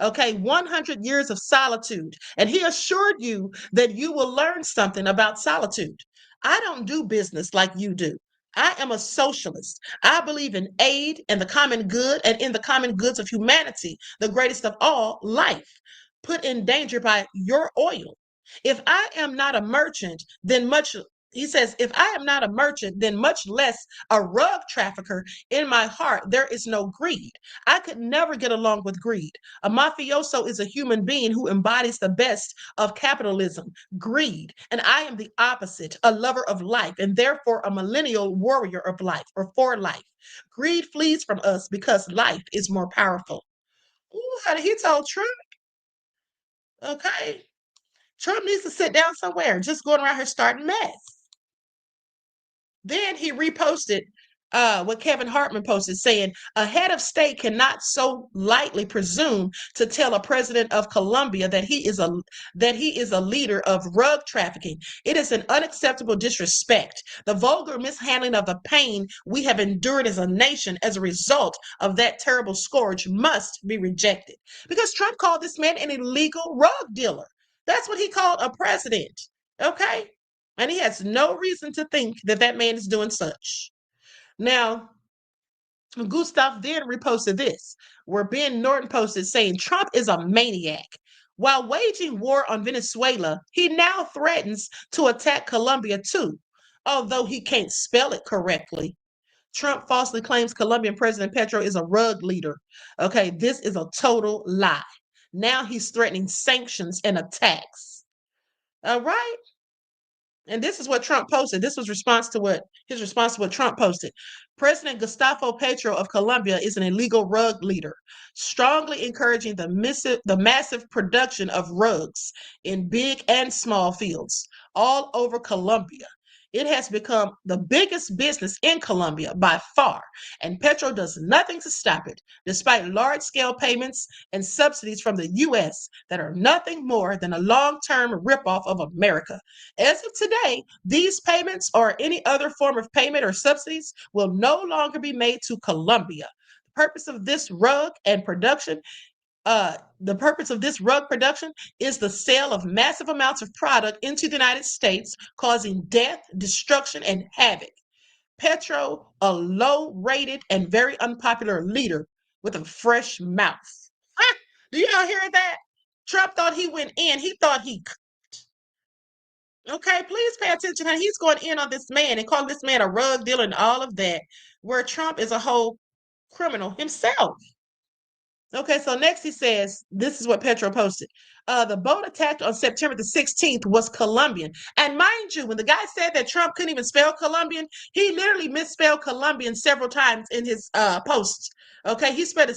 Okay, 100 years of solitude. And he assured you that you will learn something about solitude. I don't do business like you do. I am a socialist. I believe in aid and the common good and in the common goods of humanity, the greatest of all, life, put in danger by your oil. If I am not a merchant, then he says, if I am not a merchant, then much less a rug trafficker, in my heart, there is no greed. I could never get along with greed. A mafioso is a human being who embodies the best of capitalism, greed. And I am the opposite, a lover of life, and therefore a millennial warrior of life or for life. Greed flees from us because life is more powerful. Ooh, honey, he told Trump, okay, Trump needs to sit down somewhere, just going around here starting mess. Then he reposted what Kevin Hartman posted, saying a head of state cannot so lightly presume to tell a president of Colombia that he is a leader of rug trafficking. It is an unacceptable disrespect. The vulgar mishandling of the pain we have endured as a nation as a result of that terrible scourge must be rejected. Because Trump called this man an illegal rug dealer. That's what he called a president. Okay? And he has no reason to think that that man is doing such. Now, Gustav then reposted this, where Ben Norton posted saying Trump is a maniac. While waging war on Venezuela, he now threatens to attack Colombia too, although he can't spell it correctly. Trump falsely claims Colombian President Petro is a rug leader. Okay, this is a total lie. Now he's threatening sanctions and attacks. All right. And this is what Trump posted. This was his response to what Trump posted. President Gustavo Petro of Colombia is an illegal rug leader, strongly encouraging the massive production of rugs in big and small fields all over Colombia. It has become the biggest business in Colombia by far, and Petro does nothing to stop it, despite large-scale payments and subsidies from the U.S. that are nothing more than a long-term ripoff of America. As of today, these payments or any other form of payment or subsidies will no longer be made to Colombia. The purpose of this rug production is the sale of massive amounts of product into the United States, causing death, destruction, and havoc. Petro, a low-rated and very unpopular leader with a fresh mouth. Do y'all hear that? Trump thought he went in. He thought he Okay, please pay attention. He's going in on this man and calling this man a rug dealer and all of that, where Trump is a whole criminal himself. Okay, so next he says, this is what Petro posted. The boat attacked on September the 16th was Colombian. And mind you, when the guy said that Trump couldn't even spell Colombian, he literally misspelled Colombian several times in his posts. Okay, he spelled it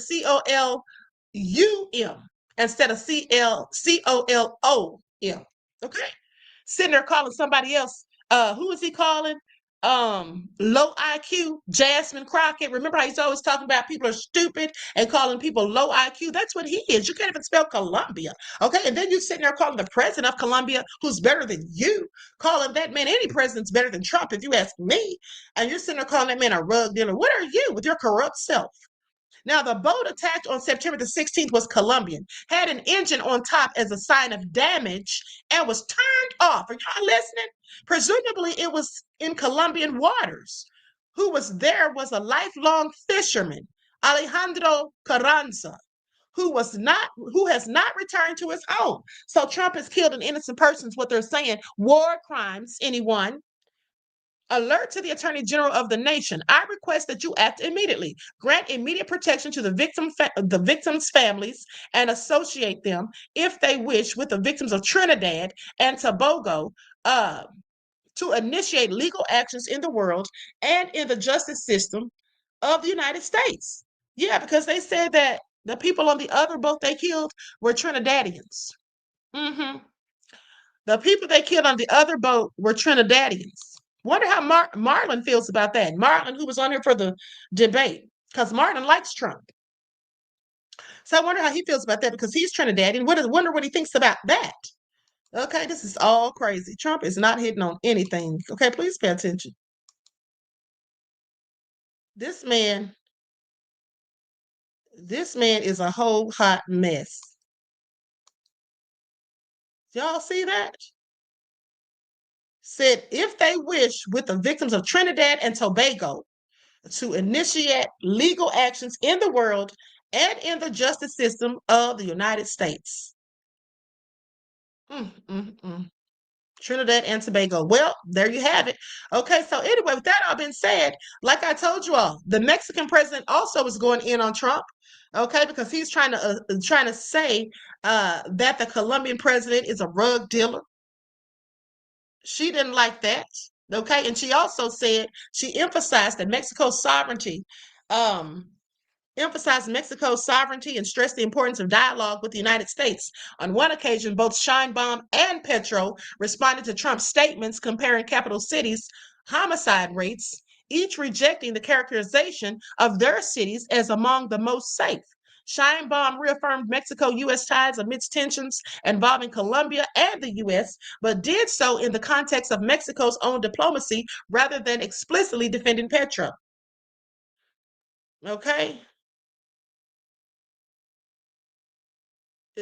Colum instead of Colom. Okay, sitting there calling somebody else. Who is he calling? low IQ, Jasmine Crockett. Remember how he's always talking about people are stupid and calling people low IQ? That's what he is. You can't even spell Colombia. Okay. And then you're sitting there calling the president of Colombia, who's better than you, calling that man, any president's better than Trump, if you ask me. And you're sitting there calling that man a rug dealer. What are you with your corrupt self? Now, the boat attacked on September the 16th was Colombian, had an engine on top as a sign of damage, and was turned off. Are y'all listening? Presumably, it was in Colombian waters. Who was there was a lifelong fisherman, Alejandro Carranza, who has not returned to his home. So Trump has killed an innocent person, is what they're saying. War crimes, anyone? Alert to the Attorney General of the nation. I request that you act immediately. Grant immediate protection to the victims' families and associate them, if they wish, with the victims of Trinidad and Tobago to initiate legal actions in the world and in the justice system of the United States. Yeah, because they said that the people on the other boat they killed were Trinidadians. The people they killed on the other boat were Trinidadians. Wonder how Marlon feels about that. Marlon, who was on here for the debate, because Marlon likes Trump. So I wonder how he feels about that, because he's Trinidadian. Wonder what he thinks about that. Okay, this is all crazy. Trump is not hitting on anything. Okay, please pay attention. This man is a whole hot mess. Y'all see that? Said if they wish, with the victims of Trinidad and Tobago, to initiate legal actions in the world and in the justice system of the United States. Trinidad and Tobago. Well, there you have it. Okay, so anyway, with that all being said, like I told you all, the Mexican president also is going in on Trump. Okay, because he's trying to say that the Colombian president is a rug dealer. She didn't like that. Okay, and she also said, she emphasized that Mexico's sovereignty, and stressed the importance of dialogue with the United States. On one occasion, both Sheinbaum and Petro responded to Trump's statements comparing capital cities' homicide rates, each rejecting the characterization of their cities as among the most safe. Sheinbaum reaffirmed Mexico-U.S. ties amidst tensions involving Colombia and the U.S., but did so in the context of Mexico's own diplomacy rather than explicitly defending Petro. Okay?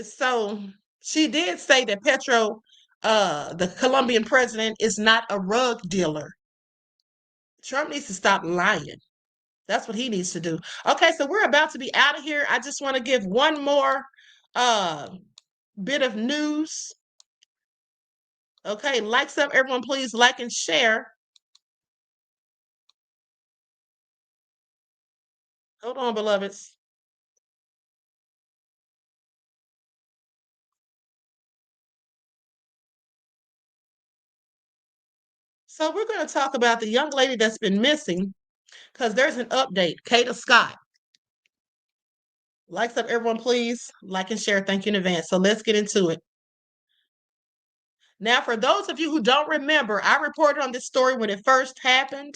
So she did say that Petro, the Colombian president, is not a rug dealer. Trump needs to stop lying. That's what he needs to do. Okay, so we're about to be out of here. I just want to give one more bit of news. Okay, likes up, everyone, please like and share. Hold on, beloveds. So we're going to talk about the young lady that's been missing, because there's an update. Kata Scott. Likes up, everyone, please like and share. Thank you in advance. So let's get into it. Now, for those of you who don't remember, I reported on this story when it first happened.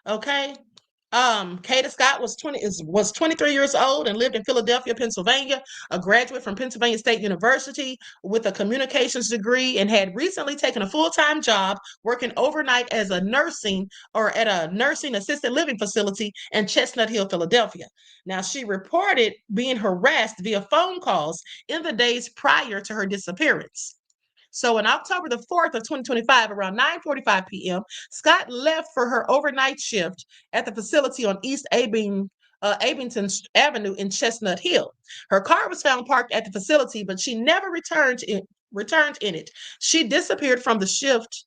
Okay. Kata Scott was 23 years old and lived in Philadelphia, Pennsylvania, a graduate from Pennsylvania State University with a communications degree, and had recently taken a full-time job working overnight as at a nursing assisted living facility in Chestnut Hill, Philadelphia. Now, she reported being harassed via phone calls in the days prior to her disappearance. So on October the 4th of 2025, around 9:45 p.m., Scott left for her overnight shift at the facility on East Abington Avenue in Chestnut Hill. Her car was found parked at the facility, but she never returned in it. She disappeared from the shift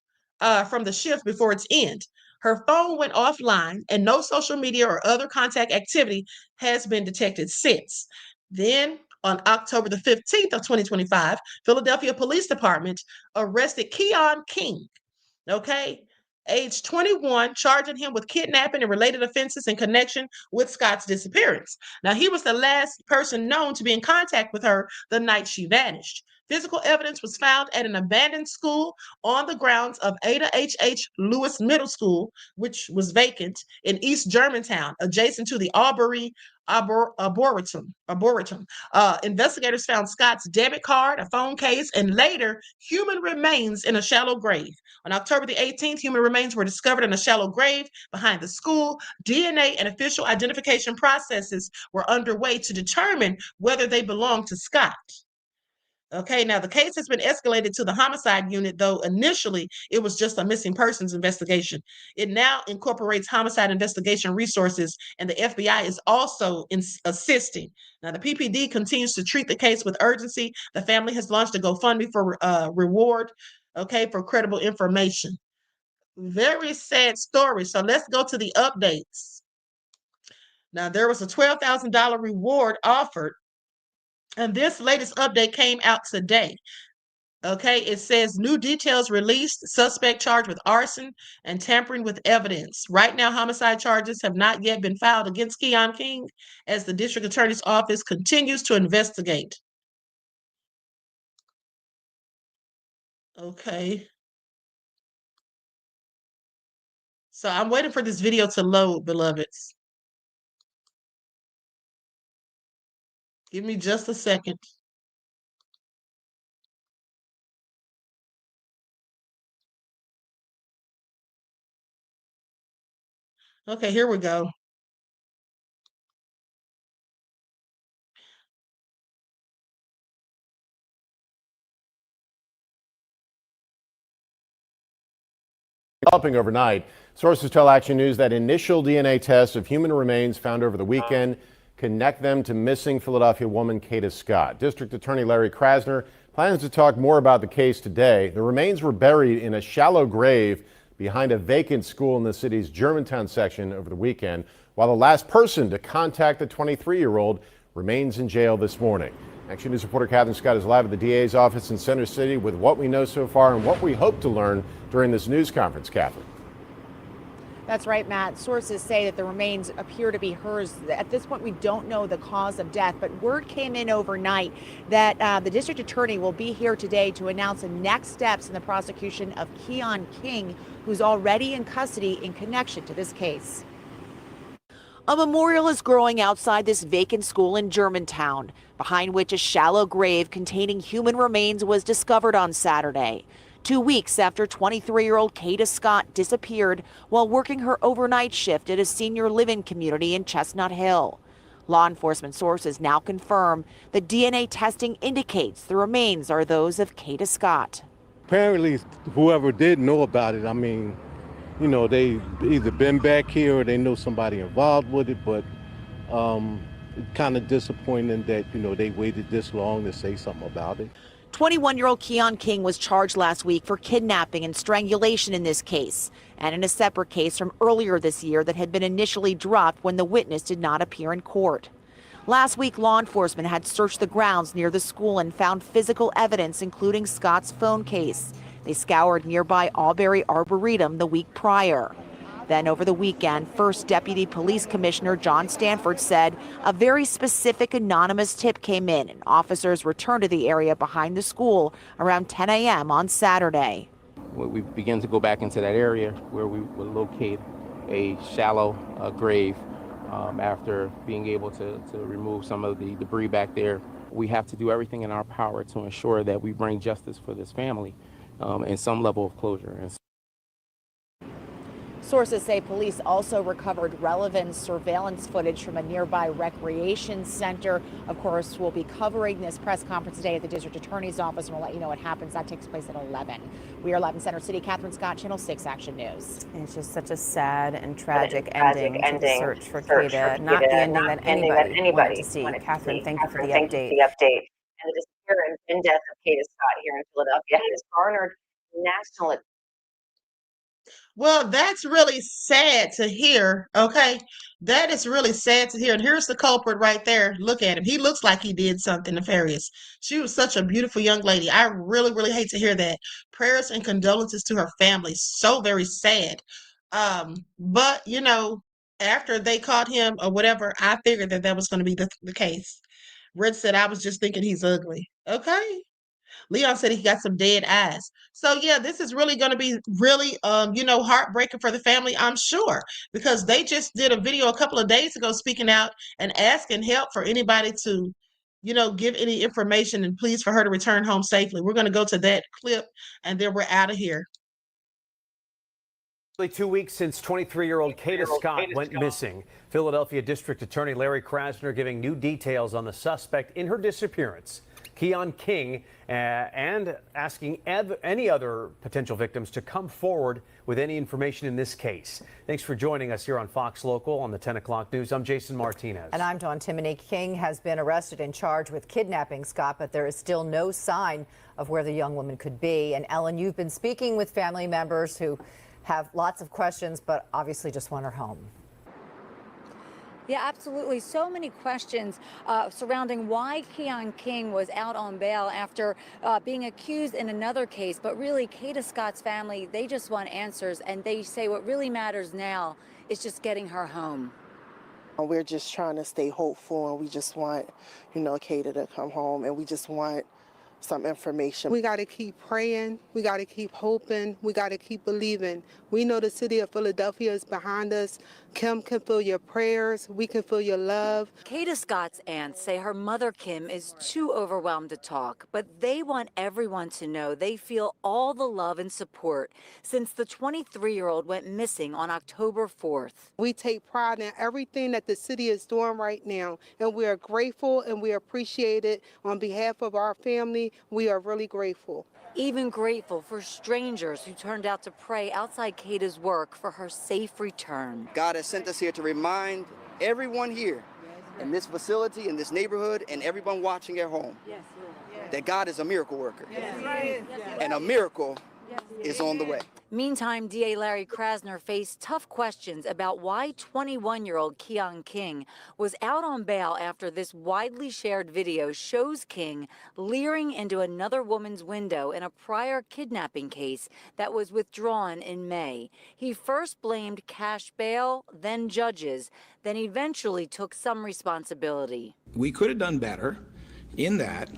before its end. Her phone went offline, and no social media or other contact activity has been detected since. Then, on October the 15th of 2025, Philadelphia Police Department arrested Keon King, age 21, charging him with kidnapping and related offenses in connection with Scott's disappearance. Now, he was the last person known to be in contact with her the night she vanished. Physical evidence was found at an abandoned school on the grounds of Ada H. Lewis Middle School, which was vacant in East Germantown, adjacent to the Arboretum. Investigators found Scott's debit card, a phone case, and later human remains in a shallow grave. On October the 18th, human remains were discovered in a shallow grave behind the school. DNA and official identification processes were underway to determine whether they belonged to Scott. Okay, now the case has been escalated to the homicide unit, though initially it was just a missing persons investigation. It now incorporates homicide investigation resources, and the FBI is also assisting. Now, the PPD continues to treat the case with urgency. The family has launched a GoFundMe for reward, okay, for credible information. Very sad story. So let's go to the updates. Now, there was a $12,000 reward offered, and this latest update came out today. Okay, it says new details released, suspect charged with arson and tampering with evidence. Right now, homicide charges have not yet been filed against Keon King as the district attorney's office continues to investigate. Okay. So I'm waiting for this video to load, beloveds. Give me just a second. Okay, here we go. Developing overnight, sources tell Action News that initial DNA tests of human remains found over the weekend connect them to missing Philadelphia woman Kata Scott. District Attorney Larry Krasner plans to talk more about the case today. The remains were buried in a shallow grave behind a vacant school in the city's Germantown section over the weekend, while the last person to contact the 23-year-old remains in jail this morning. Action News reporter Catherine Scott is live at the DA's office in Center City with what we know so far and what we hope to learn during this news conference. Catherine. That's right, Matt. Sources say that the remains appear to be hers. At this point, we don't know the cause of death, but word came in overnight that the district attorney will be here today to announce the next steps in the prosecution of Keon King, who's already in custody in connection to this case. A memorial is growing outside this vacant school in Germantown, behind which a shallow grave containing human remains was discovered on Saturday, 2 weeks after 23-year-old Kata Scott disappeared while working her overnight shift at a senior living community in Chestnut Hill. Law enforcement sources now confirm that DNA testing indicates the remains are those of Kata Scott. Apparently, whoever did know about it, I mean, you know, they either been back here or they know somebody involved with it, but kind of disappointing that, you know, they waited this long to say something about it. 21-year-old Keon King was charged last week for kidnapping and strangulation in this case, and in a separate case from earlier this year that had been initially dropped when the witness did not appear in court. Last week, law enforcement had searched the grounds near the school and found physical evidence, including Scott's phone case. They scoured nearby Albury Arboretum the week prior. Then over the weekend, First Deputy Police Commissioner John Stanford said a very specific anonymous tip came in and officers returned to the area behind the school around 10 a.m. on Saturday. We began to go back into that area where we would locate a shallow grave after being able to remove some of the debris back there. We have to do everything in our power to ensure that we bring justice for this family and some level of closure. Sources say police also recovered relevant surveillance footage from a nearby recreation center. Of course, we'll be covering this press conference today at the district attorney's office, and we'll let you know what happens. That takes place at 11. We are live in Center City. Catherine Scott, Channel 6 Action News. And it's just such a sad and tragic ending to the search for Kata. Not the ending that anybody wanted to see. Catherine, thank you for the update. And the disappearance and death of Kata Scott here in Philadelphia has garnered national attention. Well, that's really sad to hear. Okay. That is really sad to hear. And here's the culprit right there. Look at him. He looks like he did something nefarious. She was such a beautiful young lady. I really, really hate to hear that. Prayers and condolences to her family. So very sad. But, you know, after they caught him or whatever, I figured that was going to be the case. Red said, I was just thinking he's ugly. Okay. Leon said he got some dead eyes. So yeah, this is really going to be really, heartbreaking for the family, I'm sure, because they just did a video a couple of days ago speaking out and asking help for anybody to, give any information and please for her to return home safely. We're going to go to that clip and then we're out of here. 2 weeks since 23-year-old Kata Scott went missing. Philadelphia District Attorney Larry Krasner giving new details on the suspect in her disappearance. Keon King, and asking any other potential victims to come forward with any information in this case. Thanks for joining us here on Fox Local on the 10 o'clock news. I'm Jason Martinez. And I'm Dawn Timony. King has been arrested and charged with kidnapping Scott, but there is still no sign of where the young woman could be. And Ellen, you've been speaking with family members who have lots of questions, but obviously just want her home. Yeah, absolutely. So many questions surrounding why Keon King was out on bail after being accused in another case. But really, Kata Scott's family, they just want answers. And they say what really matters now is just getting her home. We're just trying to stay hopeful, and we just want, Kata to come home, and we just want some information. We got to keep praying. We got to keep hoping. We got to keep believing. We know the city of Philadelphia is behind us. Kim can feel your prayers. We can feel your love. Kata Scott's aunts say her mother, Kim, is too overwhelmed to talk, but they want everyone to know they feel all the love and support since the 23-year-old went missing on October 4th. We take pride in everything that the city is doing right now, and we are grateful and we appreciate it. On behalf of our family, we are really grateful. Even grateful for strangers who turned out to pray outside Kata's work for her safe return. God has sent us here to remind everyone here in this facility, in this neighborhood, and everyone watching at home that God is a miracle worker. And a miracle is on the way. Meantime, DA Larry Krasner faced tough questions about why 21-year-old Keon King was out on bail after this widely shared video shows King leering into another woman's window in a prior kidnapping case that was withdrawn in May. He first blamed cash bail, then judges, then eventually took some responsibility. We could have done better in that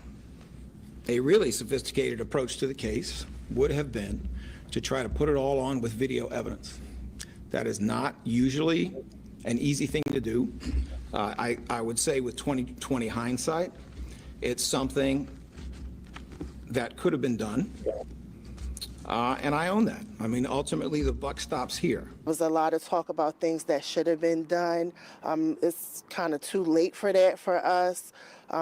a really sophisticated approach to the case would have been to try to put it all on with video evidence. That is not usually an easy thing to do. I would say with 20/20 hindsight, it's something that could have been done. And I own that. I mean, ultimately, the buck stops here. There was a lot of talk about things that should have been done. It's kind of too late for that for us.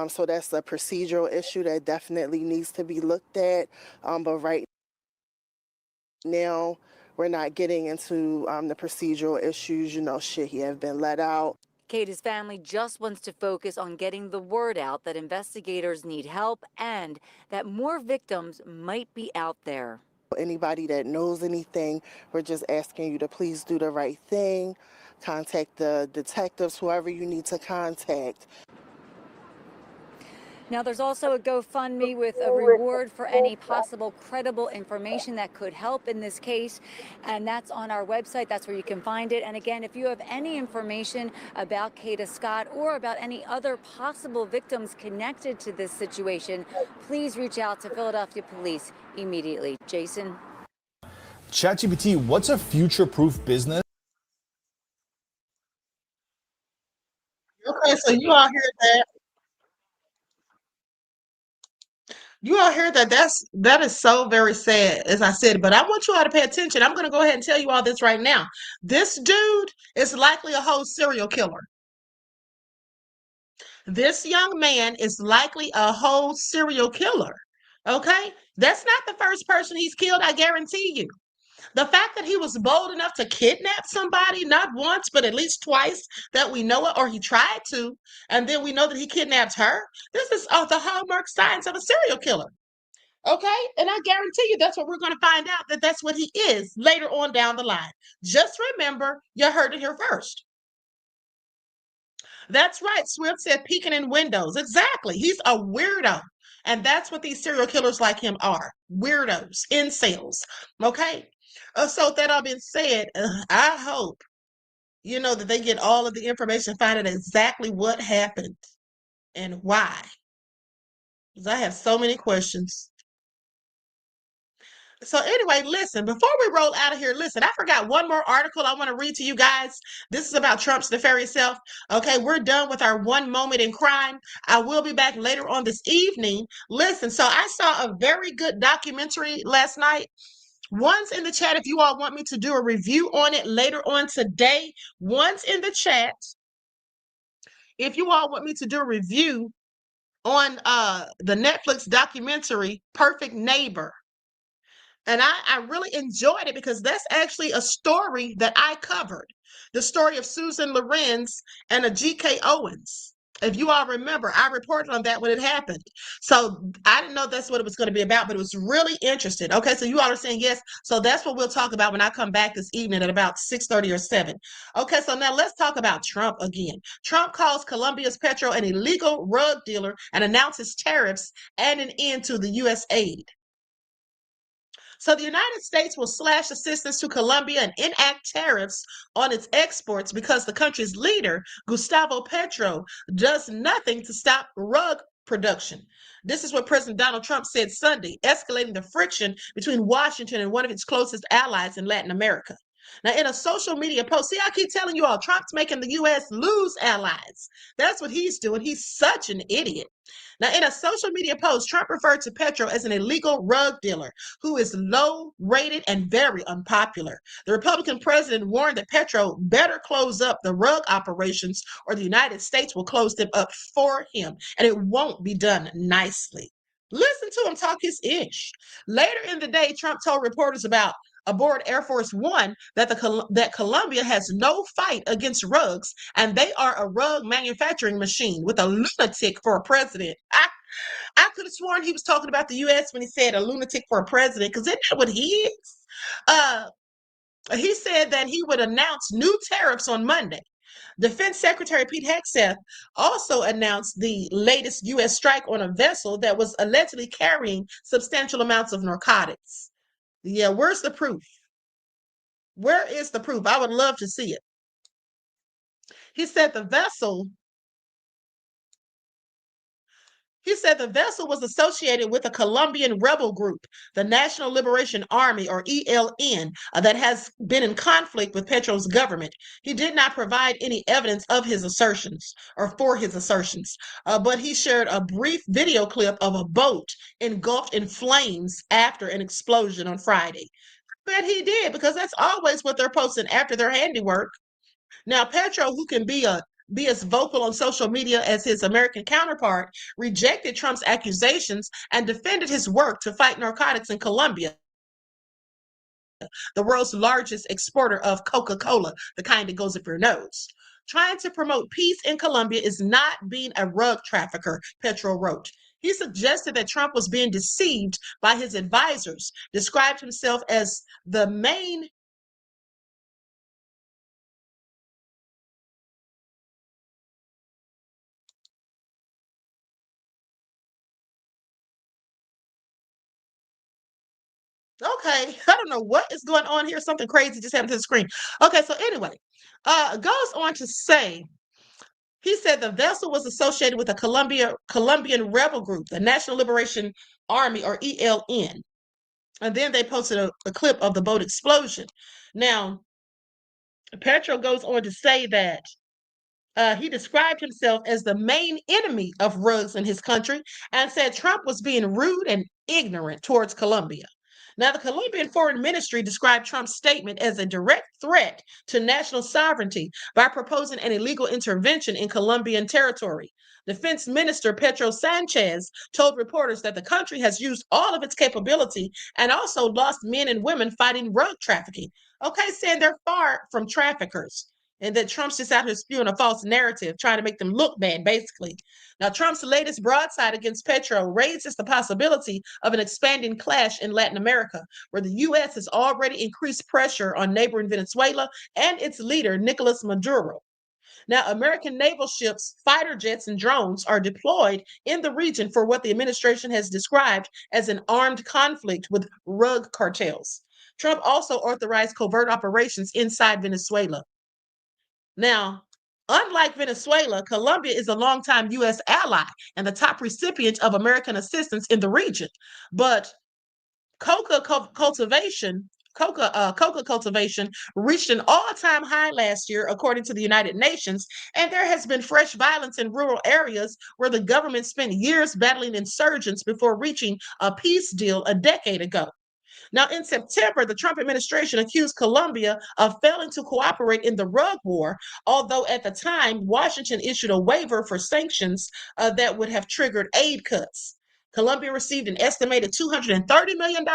So that's a procedural issue that definitely needs to be looked at. But right now, we're not getting into the procedural issues. Should he have been let out? Kata's family just wants to focus on getting the word out that investigators need help and that more victims might be out there. Anybody that knows anything, we're just asking you to please do the right thing. Contact the detectives, whoever you need to contact. Now, there's also a GoFundMe with a reward for any possible credible information that could help in this case. And that's on our website. That's where you can find it. And again, if you have any information about Kata Scott or about any other possible victims connected to this situation, please reach out to Philadelphia Police immediately. Jason? ChatGPT, what's a future-proof business? Okay, so you all hear that. You all hear that? That is so very sad, as I said, but I want you all to pay attention. I'm going to go ahead and tell you all this right now. This dude is likely a whole serial killer. This young man is likely a whole serial killer. Okay? That's not the first person he's killed, I guarantee you. The fact that he was bold enough to kidnap somebody, not once, but at least twice that we know it, or he tried to, and then we know that he kidnapped her. This is the hallmark signs of a serial killer. Okay? And I guarantee you that's what we're going to find out, that that's what he is later on down the line. Just remember, you heard it here first. That's right. Swift said peeking in windows. Exactly. He's a weirdo. And that's what these serial killers like him are. Weirdos, incels. Okay? So with that all being said, I hope, that they get all of the information, find out exactly what happened and why. Because I have so many questions. So anyway, listen, before we roll out of here, listen, I forgot one more article I want to read to you guys. This is about Trump's nefarious self. Okay, we're done with our one moment in crime. I will be back later on this evening. Listen, so I saw a very good documentary last night. One's in the chat if you all want me to do a review on it later on today. One's in the chat if you all want me to do a review on the Netflix documentary Perfect Neighbor. And I really enjoyed it because that's actually a story that I covered. The story of Susan Lorenz and a G.K. Owens. If you all remember, I reported on that when it happened. So I didn't know that's what it was going to be about, but it was really interesting. Okay, so you all are saying yes. So that's what we'll talk about when I come back this evening at about 6:30 or 7. Okay, so now let's talk about Trump again. Trump calls Colombia's Petro an illegal rug dealer and announces tariffs and an end to the U.S. aid. So the United States will slash assistance to Colombia and enact tariffs on its exports because the country's leader, Gustavo Petro, does nothing to stop rug production. This is what President Donald Trump said Sunday, escalating the friction between Washington and one of its closest allies in Latin America. Now, in a social media post, see, I keep telling you all, Trump's making the U.S. lose allies. That's what he's doing. He's such an idiot. Now, in a social media post, Trump referred to Petro as an illegal rug dealer who is low rated and very unpopular. The Republican president warned that Petro better close up the rug operations or the United States will close them up for him, and it won't be done nicely. Listen to him talk his ish. Later in the day, Trump told reporters aboard Air Force One that Colombia has no fight against rugs, and they are a rug manufacturing machine with a lunatic for a president. I could have sworn he was talking about the U.S. when he said a lunatic for a president, because isn't that what he is? He said that he would announce new tariffs on Monday. Defense Secretary Pete Hegseth also announced the latest U.S. strike on a vessel that was allegedly carrying substantial amounts of narcotics. Yeah, where's the proof? Where is the proof? I would love to see it. He said the vessel was associated with a Colombian rebel group, the National Liberation Army, or ELN, that has been in conflict with Petro's government. He did not provide any evidence of his assertions or for his assertions, but he shared a brief video clip of a boat engulfed in flames after an explosion on Friday. Bet he did, because that's always what they're posting after their handiwork. Now, Petro, who can be as vocal on social media as his American counterpart, rejected Trump's accusations and defended his work to fight narcotics in Colombia, the world's largest exporter of Coca-Cola, the kind that goes up your nose. Trying to promote peace in Colombia is not being a rug trafficker, Petro wrote. He suggested that Trump was being deceived by his advisors, described himself as the main Okay, I don't know what is going on here. Something crazy just happened to the screen. Okay, so anyway, goes on to say, he said the vessel was associated with a Colombian rebel group, the National Liberation Army, or ELN. And then they posted a clip of the boat explosion. Now, Petro goes on to say that he described himself as the main enemy of rugs in his country and said Trump was being rude and ignorant towards Colombia. Now, the Colombian Foreign Ministry described Trump's statement as a direct threat to national sovereignty by proposing an illegal intervention in Colombian territory. Defense Minister Petro Sanchez told reporters that the country has used all of its capability and also lost men and women fighting rug trafficking. Okay, saying they're far from traffickers, and that Trump's just out here spewing a false narrative, trying to make them look bad, basically. Now, Trump's latest broadside against Petro raises the possibility of an expanding clash in Latin America, where the U.S. has already increased pressure on neighboring Venezuela and its leader, Nicolas Maduro. Now, American naval ships, fighter jets, and drones are deployed in the region for what the administration has described as an armed conflict with rug cartels. Trump also authorized covert operations inside Venezuela. Now, unlike Venezuela, Colombia is a longtime U.S. ally and the top recipient of American assistance in the region. But Coca cultivation reached an all-time high last year, according to the United Nations, and there has been fresh violence in rural areas where the government spent years battling insurgents before reaching a peace deal a decade ago. Now, in September, the Trump administration accused Colombia of failing to cooperate in the rug war, although at the time, Washington issued a waiver for sanctions that would have triggered aid cuts. Colombia received an estimated $230 million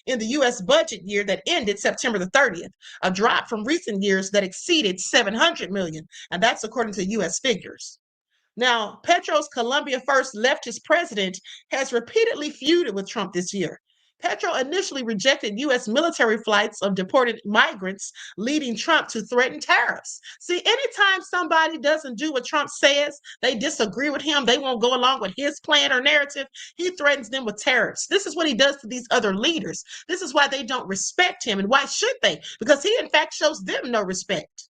in the U.S. budget year that ended September the 30th, a drop from recent years that exceeded $700 million, and that's according to U.S. figures. Now, Petro's Colombia First leftist president has repeatedly feuded with Trump this year. Petro initially rejected U.S. military flights of deported migrants, leading Trump to threaten tariffs. See, anytime somebody doesn't do what Trump says, they disagree with him, they won't go along with his plan or narrative, he threatens them with tariffs. This is what he does to these other leaders. This is why they don't respect him. And why should they? Because he, in fact, shows them no respect.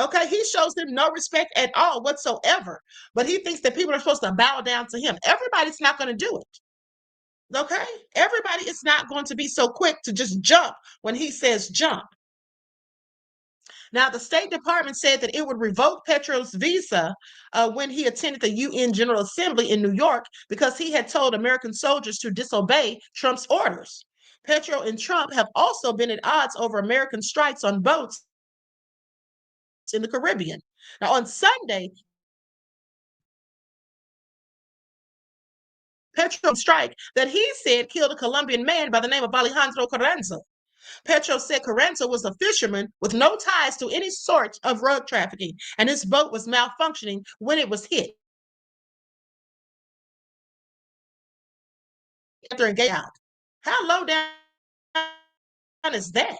Okay, he shows them no respect at all whatsoever. But he thinks that people are supposed to bow down to him. Everybody's not going to do it. Okay, everybody is not going to be so quick to just jump when he says jump. Now, the State Department said that it would revoke Petro's visa when he attended the UN General Assembly in New York because he had told American soldiers to disobey Trump's orders. Petro and Trump have also been at odds over American strikes on boats in the Caribbean. Now, on Sunday, Petro strike that he said killed a Colombian man by the name of Alejandro Carranza. Petro said Carranza was a fisherman with no ties to any sort of drug trafficking, and his boat was malfunctioning when it was hit. How low down is that?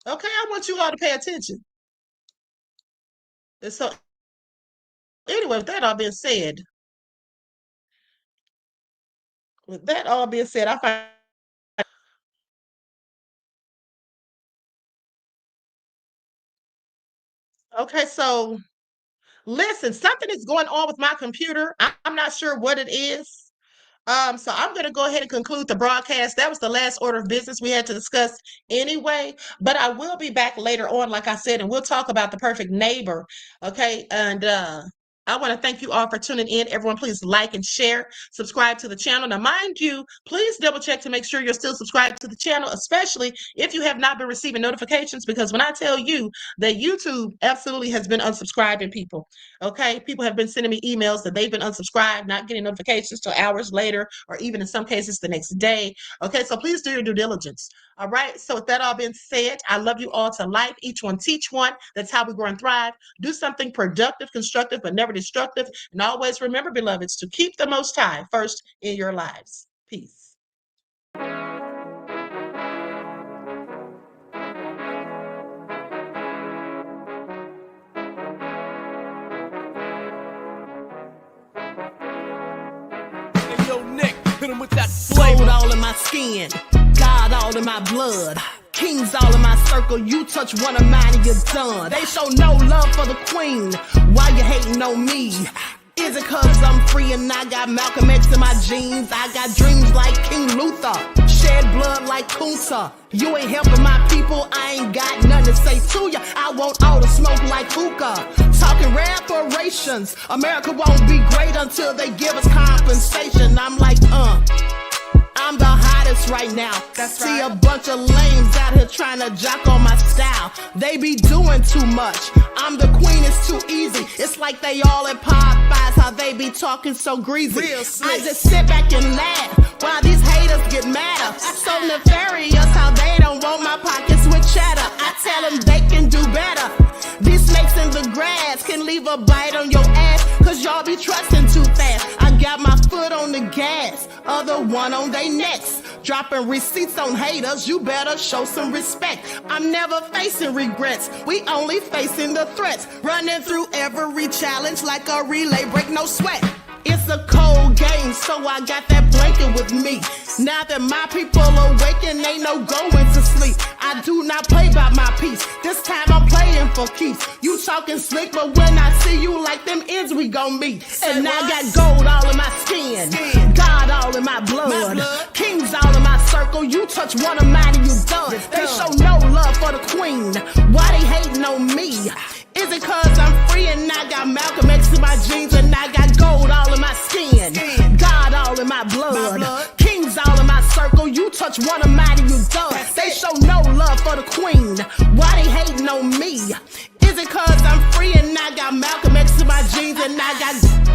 Okay, I want you all to pay attention. And so, anyway, with that all being said, I find okay, so listen, something is going on with my computer. I'm not sure what it is. So I'm going to go ahead and conclude the broadcast. That was the last order of business we had to discuss anyway, but I will be back later on, like I said, and we'll talk about the perfect neighbor. Okay. And, I want to thank you all for tuning in. Everyone, please like and share, subscribe to the channel. Now, mind you, please double check to make sure you're still subscribed to the channel, especially if you have not been receiving notifications, because when I tell you that YouTube absolutely has been unsubscribing people, okay? People have been sending me emails that they've been unsubscribed, not getting notifications till hours later, or even in some cases the next day. Okay, so please do your due diligence. All right, so with that all being said, I love you all to life. Each one teach one. That's how we grow and thrive. Do something productive, constructive, but never destructive. And always remember, beloveds, to keep the Most High first in your lives. Peace. Hey, yo, Nick, hit him with that flavor. Gold all in my skin, God all in my blood. Kings all in my circle, you touch one of mine and you're done. They show no love for the queen, why you hating on me? Is it cause I'm free and I got Malcolm X in my jeans? I got dreams like King Luther, shed blood like Kunsa. You ain't helping my people, I ain't got nothing to say to ya. I want all the smoke like hookah. Talking reparations, America won't be great until they give us compensation. I'm like, I'm the hottest right now. See a bunch of lames out here trying to jock on my style. They be doing too much. I'm the queen, it's too easy. It's like they all at Popeyes, how they be talking so greasy. I just sit back and laugh while these haters get madder. So nefarious how they don't want my pockets with cheddar. I tell them they can do better. These snakes in the grass can leave a bite on your ass, cause y'all be trusting too fast. I got my foot on the gas, other one on they necks. Dropping receipts on haters, you better show some respect. I'm never facing regrets, we only facing the threats. Running through every challenge like a relay, break no sweat. It's a cold game, so I got that blanket with me. Now that my people awaken, ain't no going to sleep. I do not play by my piece, this time I'm playing for keeps. You talking slick, but when I see you like them ends, we gon' meet. And I got gold all in my skin, God all in my blood. Kings all in my circle. circle, you touch one of mine and you done. They show no love for the queen. Why they hating on me? Is it cause I'm free and I got Malcolm X in my jeans and I got gold all in my skin? God all in my blood. Kings all in my circle, you touch one of mine and you done. They show no love for the queen. Why they hating on me? Is it cause I'm free and I got Malcolm X in my jeans and I got